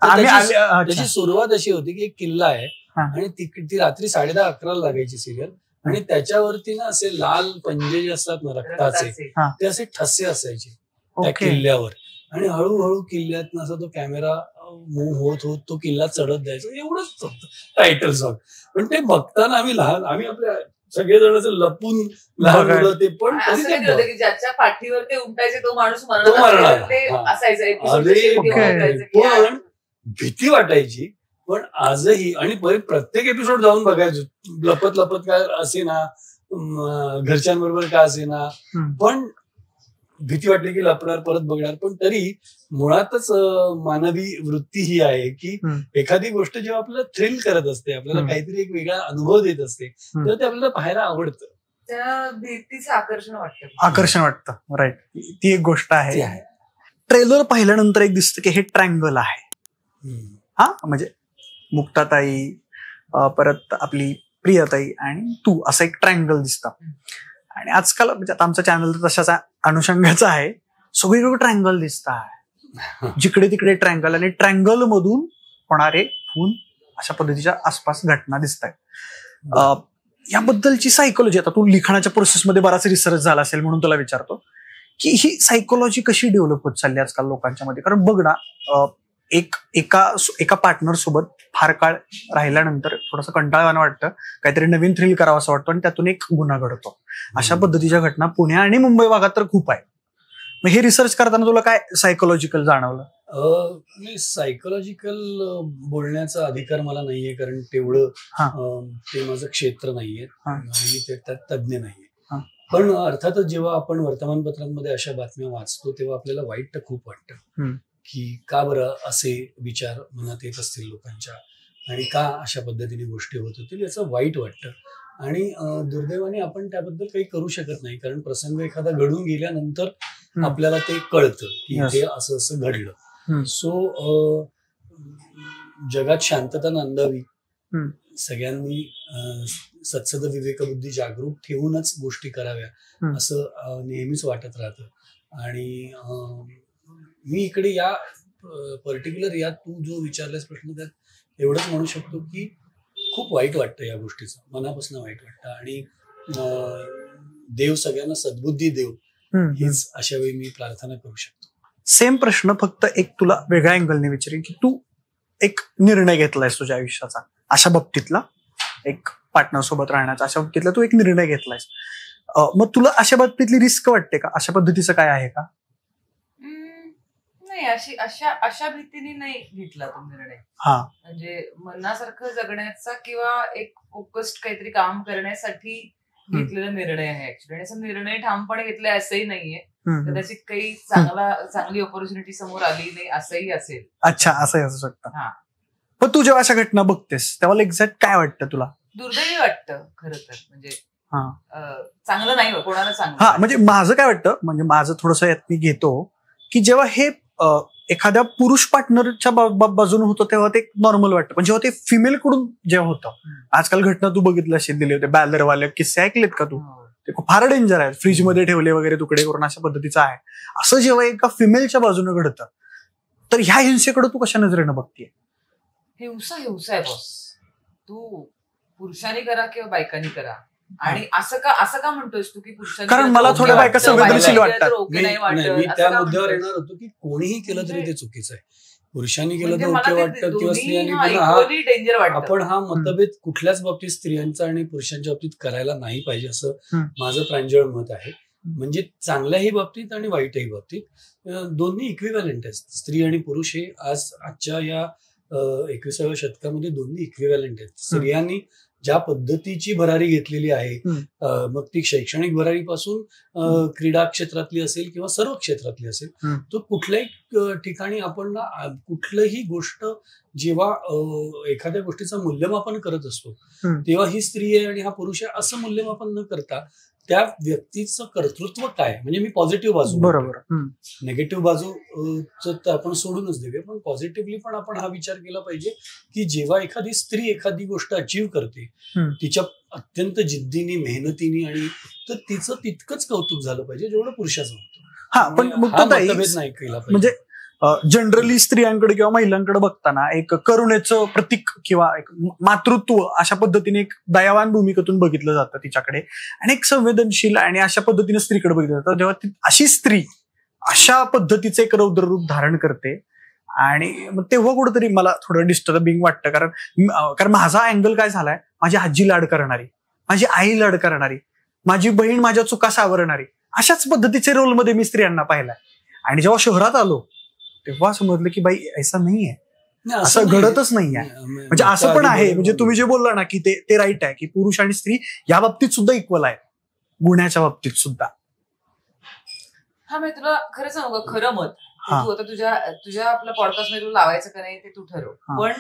त्याची सुरुवात अशी होती की एक किल्ला आहे आणि ती रात्री 10:30-11 लागायची सिरियल आणि त्याच्यावरती ना असे लाल पंजे जे असतात ना रक्ताचे, ते असे ठसे असायचे त्या किल्ल्यावर आणि हळूहळू किल्ल्यात असा तो कॅमेरा मूव्ह होत तो किल्ला चढत जायचा. एवढंच टायटल सॉंग. पण ते बघताना आम्ही आपल्या सगळेजण लपून लहान मुलं ते पण ज्याच्या पाठीवर ते उमटायचे तो माणूस पण भीती वाटायची. पण आजही आणि प्रत्येक एपिसोड जाऊन बघायचो लपत काय असे ना, घरच्यांबरोबर का असे ना, पण भीती वाटली की लपणार, परत बघणार. पण तरी मुळातच मानवी वृत्ती ही आहे की एखादी गोष्ट जेव्हा आपल्याला थ्रिल करत असते, आपल्याला काहीतरी एक वेगळा अनुभव देत असते, तेव्हा ते आपल्याला पाहायला आवडतं. त्या भीतीचं आकर्षण वाटतं. राईट, ती एक गोष्ट आहे. ट्रेलर पाहिल्यानंतर एक दिसतं की हे ट्रँगल आहे. हा म्हणजे मुक्ताताई, परत आपली प्रियाताई आणि तू, असं एक ट्रँगल दिसतं. आणि आजकाल म्हणजे आता आमचा चॅनल तर तशाचा अनुषंगाचा आहे, सगळीकडे ट्रँगल दिसत आहे, जिकडे तिकडे ट्रँगल आणि ट्रँगल मधून होणारे खून अशा पद्धतीच्या आसपास घटना दिसत आहेत. याबद्दलची सायकोलॉजी, आता तू लिखाणाच्या प्रोसेसमध्ये बराच रिसर्च झाला असेल म्हणून तुला विचारतो की ही सायकोलॉजी कशी डेव्हलप होत चालली आजकाल लोकांच्या मध्ये. कारण बघ ना, एका पार्टनर सोबत फार काळ राहिल्यानंतर थोडंसं कंटाळवाणं वाटतं, काहीतरी नवीन थ्रिल करावं असं वाटतं आणि त्यातून एक गुन्हा घडतो. अशा पद्धतीच्या घटना पुणे आणि मुंबई भागात तर खूप आहे. मग हे रिसर्च करताना तुला काय सायकोलॉजिकल जाणवलं? सायकोलॉजिकल बोलण्याचा अधिकार मला नाहीये, कारण तेवढं ते माझं क्षेत्र नाहीये आणि त्यात तज्ज्ञ नाहीये. पण अर्थातच जेव्हा आपण वर्तमानपत्रांमध्ये अशा बातम्या वाचतो तेव्हा आपल्याला वाईट तर खूप वाटतं की का बरं असे विचार मनात येत असतील लोकांच्या आणि का अशा पद्धतीने गोष्टी होत होतील, याचं वाईट वाटतं. आणि दुर्दैवाने आपण त्याबद्दल काही करू शकत नाही, कारण प्रसंग एखादा घडून गेल्यानंतर आपल्याला ते कळतं की ते असं असं घडलं. सो जगात शांतता नांदावी, सगळ्यांनी सत्सद विवेकबुद्धी जागरूक ठेवूनच गोष्टी कराव्या असं नेहमीच वाटत राहतं. आणि मी इकडे या पर्टिक्युलर या तू जो विचारलास प्रश्न त्यात एवढंच म्हणू शकतो की खूप वाईट वाटतं या गोष्टीचं, मनापासून वाईट वाटतं. आणि देव सगळ्यांना सद्बुद्धी देव हीच अशा वेळी मी प्रार्थना करू शकतो. सेम प्रश्न फक्त एक तुला वेगळ्या अँगलने विचारेन की तू एक निर्णय घेतलायस तुझ्या आयुष्याचा अशा बाबतीतला, एक पार्टनर सोबत राहण्याचा अशा बाबतीतला तू एक निर्णय घेतलायस, मग तुला अशा बाबतीतली रिस्क वाटते का? अशा पद्धतीचं काय आहे का? नाही, अशा भीतीने नाही घेतला तो निर्णय. म्हणजे मनासारखं जगण्याचा किंवा एक फोकस्ड काहीतरी काम करण्यासाठी घेतलेला निर्णय आहे ऍक्च्युली. आणि असा निर्णय ठामपणे घेतलाय असंही नाहीये, कदाचित काही चांगली ऑपॉर्च्युनिटी समोर आली नाही असंही असेल. अच्छा, असंही असू शकतं. पण तू जेव्हा अशा घटना बघतेस तेव्हा एक्झॅक्ट काय वाटतं तुला? दुर्दैवी वाटतं खरं तर. म्हणजे चांगलं नाही कोणाला चांगलं. म्हणजे माझं काय वाटतं, म्हणजे माझं थोडंसं यात मी घेतो की जेव्हा हे एखाद्या पुरुष पार्टनरच्या बाजूने होतं तेव्हा ते नॉर्मल वाटतं, पण जेव्हा ते फिमेल कडून जेव्हा होतं, आजकाल घटना तू बघितलं असेल, दिले होते बॅलरवाले किस्से ऐकलेत का तू? ते फार डेंजर आहे, फ्रीजमध्ये ठेवले वगैरे तुकडे करून अशा पद्धतीचं आहे. असं जेव्हा एका फिमेलच्या बाजूने घडतं तर ह्या हिंसेकडे तू कशा नजरेनं बघतीये? हिंसा आहे बॉस. तू पुरुषांनी करा किंवा बायकांनी करा. आणि असं का म्हणतोयस तू की पुरुषांनी? कारण मला थोड्या बायका संवेदनशील वाटतात. मी त्या मुद्द्यावर येणार होतो की कोणीही केलं तरी ते चुकीचं आहे. पुरुषांनी केलं तर ओके वाटतं किंवा स्त्रियांनी केलं. आपण हा मतभेद कुठल्याच बाबतीत स्त्रियांचा आणि पुरुषांच्या बाबतीत करायला नाही पाहिजे असं माझं प्रांजळ मत आहे. म्हणजे चांगल्याही बाबतीत आणि वाईटही बाबतीत दोन्ही इक्विव्हॅलंट आहेत. स्त्री आणि पुरुष हे आजच्या या 21व्या शतकामध्ये दोन्ही इक्विव्हॅलंट आहेत. स्त्रियांनी ज्या पद्धतीची भरारी घेतलेली आहे, मग ती शैक्षणिक भरारीपासून क्रीडा क्षेत्रातली असेल किंवा सर्व क्षेत्रातली असेल, तर कुठल्याही ठिकाणी आपण कुठलंही गोष्ट जेव्हा एखाद्या गोष्टीचं मूल्यमापन करत असतो तेव्हा ही स्त्री आहे आणि हा पुरुष आहे असं मूल्यमापन न करता त्या व्यक्तीचं कर्तृत्व काय, म्हणजे मी पॉझिटिव्ह बाजू, बरोबर, निगेटिव्ह बाजू आपण सोडूनच देऊया, पण पॉझिटिव्हली पण आपण हा विचार केला पाहिजे की जेव्हा एखादी स्त्री एखादी गोष्ट अचीव्ह करते तिच्या अत्यंत जिद्दीने, मेहनतीने, आणि तर तिचं तितकंच कौतुक झालं पाहिजे जेवढं पुरुषाचं होतं. पण मतभेद नाही केला पाहिजे. म्हणजे जनरली स्त्रियांकडे किंवा महिलांकडे बघताना एक करुणेचं प्रतीक किंवा एक मातृत्व अशा पद्धतीने एक दयावान भूमिकेतून बघितलं जातं तिच्याकडे, आणि एक संवेदनशील आणि अशा पद्धतीने स्त्रीकडे बघितलं जातं. जेव्हा अशी स्त्री अशा पद्धतीचे एक रौद्र रूप धारण करते आणि मग तेव्हा कुठेतरी मला थोडं डिस्टर्बिंग वाटतं. कारण माझा अँगल काय झालाय, माझी आजी लाड करणारी, माझी आई लाड करणारी, माझी बहीण माझ्या चुका सावरणारी, अशाच पद्धतीचे रोलमध्ये मी स्त्रियांना पाहिलाय. आणि जेव्हा शहरात आलो तेव्हा समजलं की बाई ऐसा नाहीये, असं घडतच नाहीये. म्हणजे असं पण आहे, म्हणजे तुम्ही जे बोलला ना की ते राईट आहे की पुरुष आणि स्त्री या बाबतीत सुद्धा इक्वल आहे, गुन्ह्याच्या बाबतीत सुद्धा. मी तुला खरं सांगू का, खरं मत तू आता तुझ्या आपल्या पॉडकास्ट मध्ये लावायचं का नाही ते तू ठरव. पण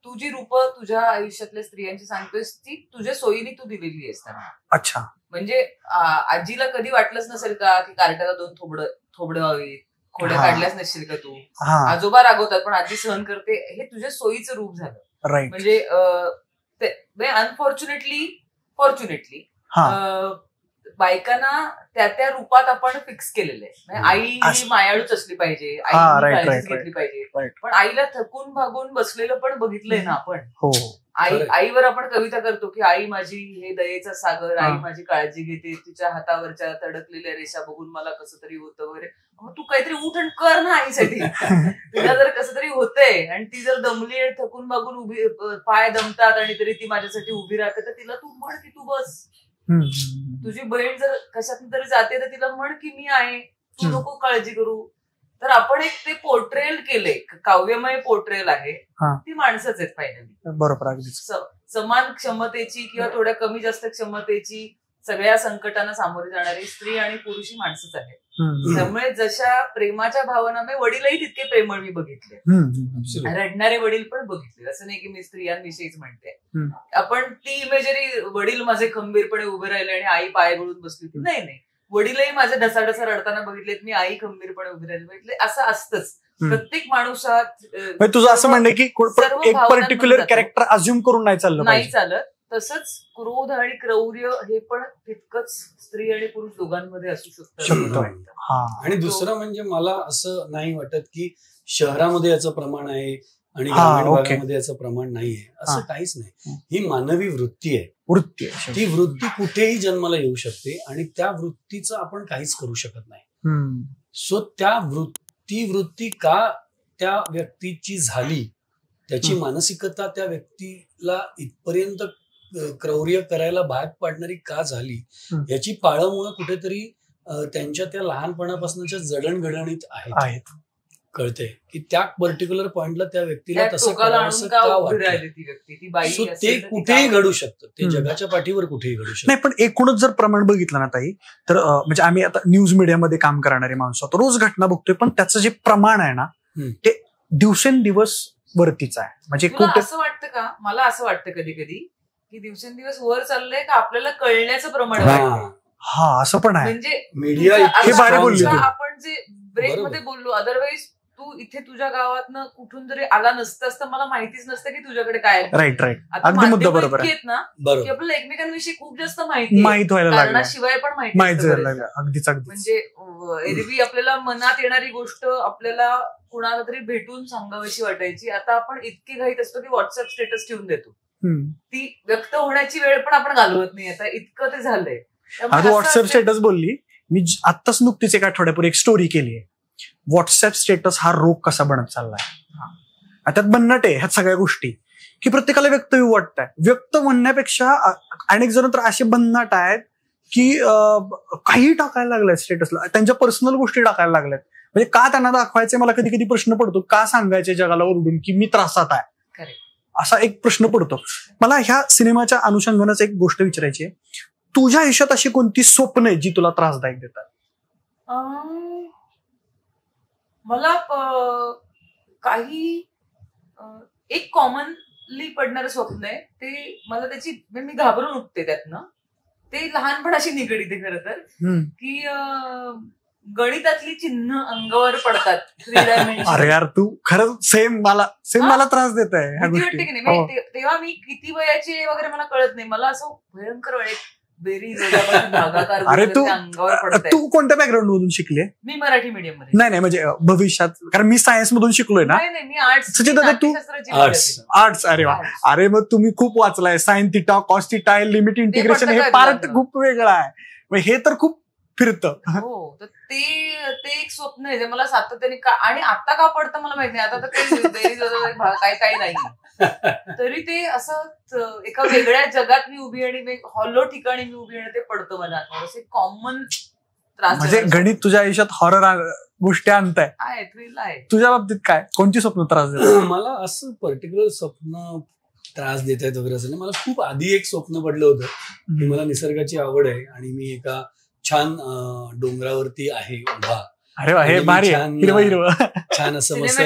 तू जी रूप तुझ्या आयुष्यातल्या स्त्रियांची सांगतोयस ती तुझ्या सोयीने तू दिलेली आहेस त्यांना. अच्छा. म्हणजे आजीला कधी वाटलंच नसेल का की कार्ट्याला 2 थोबडं व्हावी, खोड्या काढल्याच नसशील का तू? आजोबा रागवतात पण आजी सहन करते, हे तुझ्या सोयीचं रूप झालं. म्हणजे अनफॉर्च्युनेटली फॉर्च्युनेटली बायकांना त्या रूपात आपण फिक्स केलेलं आहे. आई ही मायाळूच असली पाहिजे, आई काळजीच घेतली पाहिजे, पण आईला थकून भागून बसलेलं पण बघितलंय ना आपण. आईवर आपण कविता करतो की आई माझी हे दयेचा सागर, आई माझी काळजी घेते, तिच्या हातावरच्या तडकलेल्या रेषा बघून मला कसं तरी होतं वगैरे. मग तू काहीतरी उठ आणि कर ना आईसाठी. तिला जर कसं तरी होतंय आणि ती जर दमली आणि थकून भागून उभी, पाय दमतात आणि तरी ती माझ्यासाठी उभी राहते, तर तिला तू म्हण की तू बस. तुझी बहीण जर कशातून तरी जाते तर तिला म्हण की मी आहे, तू नको काळजी करू. तर आपण एक ते पोर्ट्रेल केले, काव्यमय पोर्ट्रेल आहे, ती माणसंच आहेत फायनली. बरोबर. समान क्षमतेची किंवा थोड्या कमी जास्त क्षमतेची सगळ्या संकटांना सामोरी जाणारी स्त्री आणि पुरुष ही माणसंच आहेत. त्यामुळे जशा प्रेमाच्या भावना वडीलही तितके प्रेमळ मी बघितले, रडणारे वडील पण बघितले. असं नाही की मी स्त्रियांविषयीच म्हणते. आपण ती इमेजरी वडील माझे खंबीरपणे उभे राहिले आणि आई पाय गळून बसली, नाही, वडीलही माझे ढसाढसा रडताना बघितलेत, मी आई खंबीरपणे उभी राहिली बघितले. असं असतंच प्रत्येक माणूसात. तुझं असं म्हणणं की एक पर्टिक्युलर कॅरेक्टर अज्युम करून नाही चाललं, नाही चालत. तसंच क्रोध आणि क्रौर्य हे पण तितकंच स्त्री आणि पुरुष दोघांमध्ये असू शकतं. आणि दुसरं म्हणजे मला असं नाही वाटत की शहरामध्ये याचं प्रमाण आहे आणि ग्रामीण भागामध्ये याचं प्रमाण नाहीये, असं काहीच नाही. ही मानवी वृत्ती आहे. ती वृत्ती कुठेही जन्माला येऊ शकते आणि त्या वृत्तीचं आपण काहीच करू शकत नाही. सो त्या वृत्ती का त्या व्यक्तीची झाली, त्याची मानसिकता त्या व्यक्तीला इथपर्यंत क्रौर्य करायला भाग पाडणारी का झाली, याची पाळंमुळं कुठेतरी त्यांच्या त्या लहानपणापासूनच्या जडणघडणीत आहेत. कळते की त्या पर्टिक्युलर पॉइंटला त्या व्यक्तीला तसं करावंसं का वाटतं. ते कुठेही घडू शकतं, ते जगाच्या पाठीवर कुठेही घडू शकतं. नाही, पण एकूणच जर प्रमाण बघितलं ना ताई, तर म्हणजे आम्ही आता न्यूज मीडियामध्ये काम करणारे माणसं आहोत, रोज घटना बघतोय, पण त्याचं जे प्रमाण आहे ना ते दिवसेंदिवस वरतीच आहे. म्हणजे कुठे असं वाटतं का, मला असं वाटतं कधी कधी की दिवसेंदिवस वर चाललंय का आपल्याला कळण्याचं प्रमाण हा असं पण आहे. म्हणजे मीडिया आपण जे ब्रेकमध्ये बोललो, अदरवाईज तू इथे तुझ्या गावातनं कुठून जरी आला नसतंस तर मला माहितीच नसतं की तुझ्याकडे काय. राईट अगदी मुद्दा बरोबर आहे ना, की आपल्याला एकमेकांविषयी खूप जास्त माहित व्हायला कारणाशिवाय पण माहिती लागलं. अगदीच म्हणजे एरवी आपल्याला मनात येणारी गोष्ट आपल्याला कुणाला तरी भेटून सांगावीशी वाटायची, आता आपण इतकी घाईत असतो की व्हॉट्सअप स्टेटस ठेवून देतो. ती व्यक्त होण्याची वेळ पण आपण घालवत नाही, आता इतकं ते झालंय. व्हॉट्सअप स्टेटस बोलली, मी आत्ताच नुकतीच एक आठवड्यापूर्वी एक स्टोरी केली आहे. व्हॉट्सअप स्टेटस हा रोग कसा बनत चाललाय. त्यात भन्नाट आहे ह्या सगळ्या गोष्टी, की प्रत्येकाला व्यक्त येऊ वाटतंय. व्यक्त म्हणण्यापेक्षा अनेक जण तर असे भन्नाट आहेत की काही टाकायला लागलाय स्टेटसला, त्यांच्या पर्सनल गोष्टी टाकायला लागल्यात. म्हणजे का त्यांना दाखवायचे, मला कधी कधी प्रश्न पडतो, का सांगायचे जगाला ओरडून की मी त्रासात आहे, असा एक प्रश्न पडतो. मला ह्या सिनेमाच्या अनुषंगानेच एक गोष्ट विचारायची आहे, तुझ्या आयुष्यात अशी कोणती स्वप्न आहे जी तुला त्रासदायक देतात? मला काही एक कॉमनली पडणारं स्वप्न आहे, ते मला त्याची मी घाबरून उठते त्यातनं. ते लहानपणाशी निगडीत आहे खरं तर, की गणितातली चिन्ह अंगावर पडतात. अरे यार, तू खरंच सेम मला त्रास देत आहे ह्या गोष्टी. वाटते की नाही, तेव्हा मी किती वयाची वगैरे मला कळत नाही, मला असं भयंकर वेळ अरे तू कोणत्या बॅकग्राऊंड मधून शिकले? मी मराठी मीडियम मध्ये. नाही म्हणजे भविष्यात, कारण मी सायन्स मधून शिकलोय ना. मी आर्ट्स. तू आर्ट्स. अरे वा, अरे मग तुम्ही खूप वाचलाय. Sine theta, cos theta, limit integration, हे पार्ट खूप वेगळा आहे. हे तर खूप फिरतं. हो, तर ते एक स्वप्न आहे जे मला सातत्याने, आणि आता का पडतं मला माहित नाही. आता तर काही नाही, तरी ते असं एका वेगळ्या जगात मी उभी आणि हॉलो ठिकाणी मी उभी आणि ते पडतं मला. असे कॉमन त्रास. म्हणजे गणित तुझ्या आयुष्यात हॉरर गोष्टी आणताय. थ्रिल आहे. तुझ्या बाबतीत काय, कोणती स्वप्न त्रास देतात? मला असं पर्टिक्युलर स्वप्न त्रास देत आहेत वगैरे असं नाही. मला खूप आधी एक स्वप्न पडलं होतं की मला निसर्गाची आवड आहे आणि मी एका छान डोंगरावरती आहे उभा. अरे वा, हे भारी, हिरवं छान असं मस्त.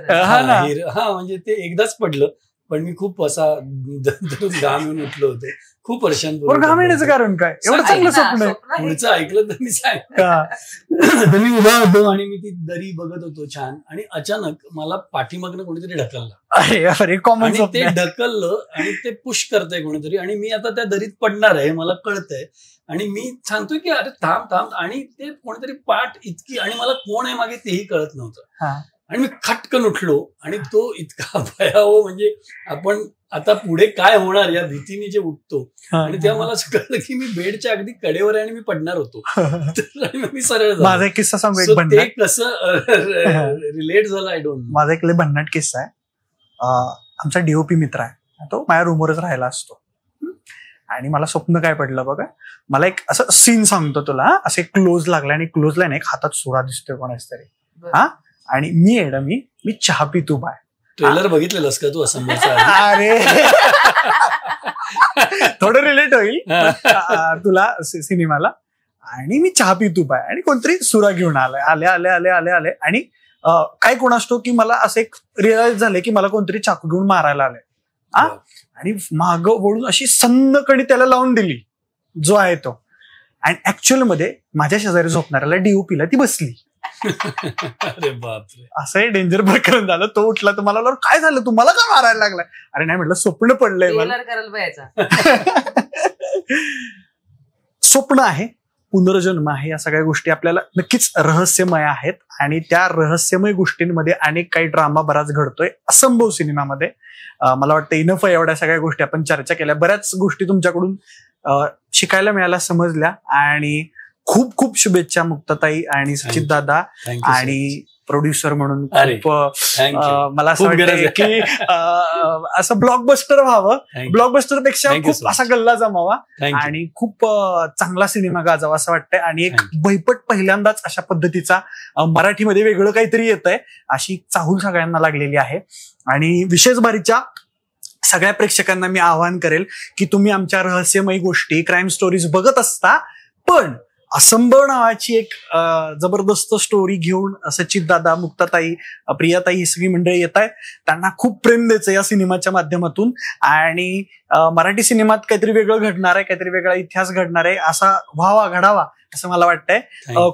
हा, म्हणजे ते एकदाच पडलं, पण मी खूप असा घाम येऊन उठलो होतो खूप वर्षांपूर्वी. घाम येण्याचं कारण काय? एवढं चांगलं स्वप्न आहे. पुढचं ऐकलं तर मी सांग. मी उभा होतो आणि मी ती दरी बघत होतो छान, आणि अचानक मला पाठीमागनं कोणीतरी ढकललं. आणि ते ढकललं आणि ते पुश करतंय कोणीतरी, आणि मी आता त्या दरीत पडणार आहे मला कळतंय, आणि मी सांगतोय की अरे थांब, आणि ते कोणीतरी पाठ इतकी, आणि मला कोण आहे मागे तेही कळत नव्हतं. आणि मी खटकन उठलो, आणि तो इतका भयावह, म्हणजे आपण आता पुढे काय होणार या भीतीने जे उठतो, आणि तेव्हा मला असं कळलं की मी बेडच्या अगदी कडेवर आहे आणि मी पडणार होतो. मी सरळ माझा एक किस्सा सांगू, ते कसं रिलेट झालं आय डोंट नो. माझा एक लय भन्नाट किस्सा आहे. आमचा डीओपी मित्र आहे, तो माझ्या रूमवरच राहायला असतो, आणि मला स्वप्न काय पडलं बघा. मला एक असं सीन सांगतो तुला. असे क्लोज लागला, आणि क्लोजला एक हातात सुरा दिसतोय कोणाच तरी. आणि मी चहा पित उभा आहे. ट्रेलर बघितलेलंस का तू असं? अरे थोडं रिलेट होईल तुला सिनेमाला. आणि मी चहा पित उभा आहे, आणि कोणतरी सुरा घेऊन आले, आणि काय कोण असतो की मला असं एक रिअलाइज झालंय की मला कोणतरी चाकू घेऊन मारायला आलंय. आणि माग वळून अशी सन्नकणी त्याला लावून दिली जो आहे तो. आणि ऍक्च्युअल मध्ये माझ्या शेजारी झोपणाऱ्याला डीओपीला ती बसली. अरे बापरे, असंही डेंजर प्रकरण झालं. तो उठला, तुम्हाला काय झालं, तुम्हाला का मारायला लागलाय? अरे नाही म्हटलं, स्वप्न पडलंय मला. स्वप्न आहे, पुनर्जन्म आहे, या सगळ्या गोष्टी आपल्याला नक्कीच रहस्यमय आहेत. आणि त्या रहस्यमय गोष्टींमध्ये अनेक काही ड्रामा बराच घडतोय असंभव सिनेमामध्ये. मला वाटतं इनफ आहे एवढ्या सगळ्या गोष्टी आपण चर्चा केल्या. बऱ्याच गोष्टी तुमच्याकडून शिकायला मिळायला, समजल्या. आणि खूप खूप शुभेच्छा मुक्ताताई आणि सचित दादा. आणि प्रोड्युसर म्हणून मला असं वाटतं की असं ब्लॉकबस्टर व्हावं, ब्लॉकबस्टर पेक्षा खूप असा गल्ला जमावा आणि खूप चांगला सिनेमा गाजावा असं वाटतंय. आणि एक भयपट पहिल्यांदाच अशा पद्धतीचा मराठीमध्ये वेगळं काहीतरी येत आहे, अशी चाहूल सगळ्यांना लागलेली आहे. आणि विशेष भारीच्या सगळ्या प्रेक्षकांना मी आवाहन करेल की तुम्ही आमच्या रहस्यमयी गोष्टी, क्राईम स्टोरीज बघत असता, पण असंभव नावाची एक जबरदस्त स्टोरी घेऊन सचित दादा, मुक्ताताई, प्रियाताई ही सगळी मंडळी येत आहेत. त्यांना खूप प्रेम द्यायचं या सिनेमाच्या माध्यमातून. आणि मराठी सिनेमात काहीतरी वेगळं घडणार आहे, काहीतरी वेगळा इतिहास घडणार आहे, असा व्हावा, घडावा असं मला वाटतंय.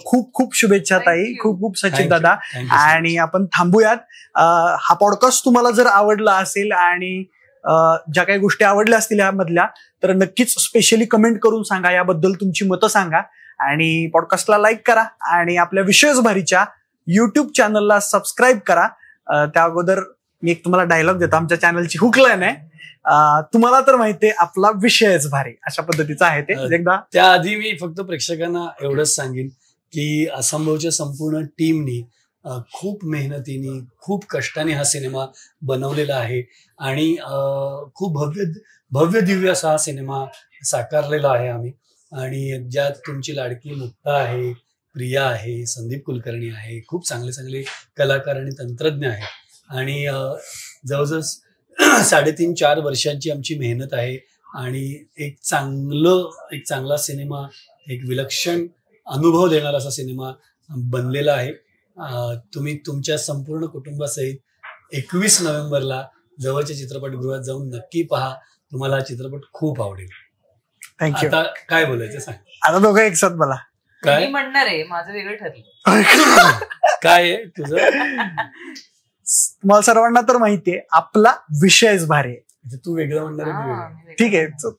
खूप खूप शुभेच्छा ताई, खूप खूप सचित दादा. आणि आपण थांबूयात. हा पॉडकास्ट तुम्हाला जर आवडला असेल आणि ज्या काही गोष्टी आवडल्या असतील यामधल्या, तर नक्कीच स्पेशली कमेंट करून सांगा, याबद्दल तुमची मतं सांगा. आणि पॉडकास्टला लाईक करा आणि आपल्या विशेष भारीच्या युट्यूब चॅनलला सबस्क्राईब करा. त्या अगोदर मी एक तुम्हाला डायलॉग देतो, आमच्या चॅनलची हुकलाईन आहे, तुम्हाला तर माहितीये आपला विषयच भारी, अशा पद्धतीचा आहे ते. एकदा त्याआधी मी फक्त प्रेक्षकांना एवढंच सांगेन की असंभवच्या संपूर्ण टीमनी खूप मेहनतीने, खूप कष्टाने हा सिनेमा बनवलेला आहे. आणि खूप भव्य दिव्य असा हा सिनेमा साकारलेला आहे आम्ही. आणि ज्यात तुमची लाडकी मुक्ता आहे, प्रिया आहे, संदीप कुलकर्णी आहे, खूप चांगले चांगले कलाकार आणि तंत्रज्ञ आहेत. आणि जवळजवळ 3.5-4 वर्षांची आमची मेहनत आहे. आणि एक चांगला सिनेमा, एक विलक्षण अनुभव देणारा असा सिनेमा बनलेला आहे. तुम्ही तुमच्या संपूर्ण कुटुंबासहित 21 नोव्हेंबरला जवळच्या चित्रपटगृहात जाऊन नक्की पहा. तुम्हाला हा चित्रपट खूप आवडेल. थँक्यू. आता काय बोलायचं सांग. आता दोघं एक साथ मला काय म्हणणार आहे, माझं वेगळं ठरलं. काय आहे तुझं? तुम्हाला सर्वांना तर माहितीये आपला विषयच भारी आहे. तू वेगळं म्हणणार आहे. ठीक आहे,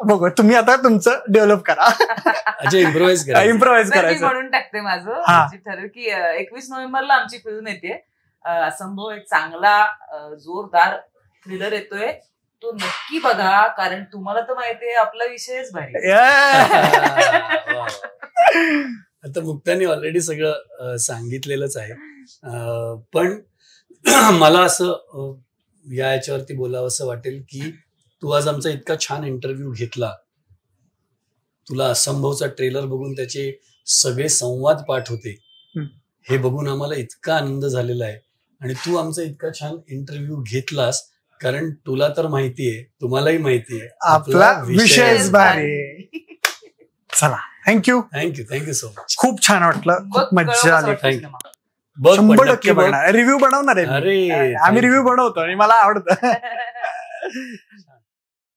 बघू तुम्ही आता तुमचं डेव्हलप करा. अच्छा, इम्प्रोव्हाइज करायचं म्हणून टाकते माझं. ठरलं की 21 नोव्हेंबरला आमची फिल्म येते असंभव. एक चांगला जोरदार थ्रिलर येतोय, तो नक्की बघा, कारण तुम्हाला तर माहितीये आपला विषयच भारी. आता मुक्ताने ऑलरेडी सगळं सांगितलेलंच आहे. पण मला असं याच्यावरती बोलावं असं वाटेल की तू आज आमचा इतका छान इंटरव्ह्यू घेतला. तुला असंभवचा ट्रेलर बघून त्याचे सगळे संवाद पाठ होते, हे बघून आम्हाला इतका आनंद झालेला आहे. आणि तू आमचा इतका छान इंटरव्ह्यू घेतलास, कारण तुला तर माहितीये, तुम्हालाही माहितीये आपला विषयच भारी. चला, थँक्यू सो मच. खूप छान वाटलं, खूप मजा आली. 100% बघणार, रिव्ह्यू बनवणार आहे. अरे आम्ही रिव्ह्यू बनवतो आणि मला आवडतं.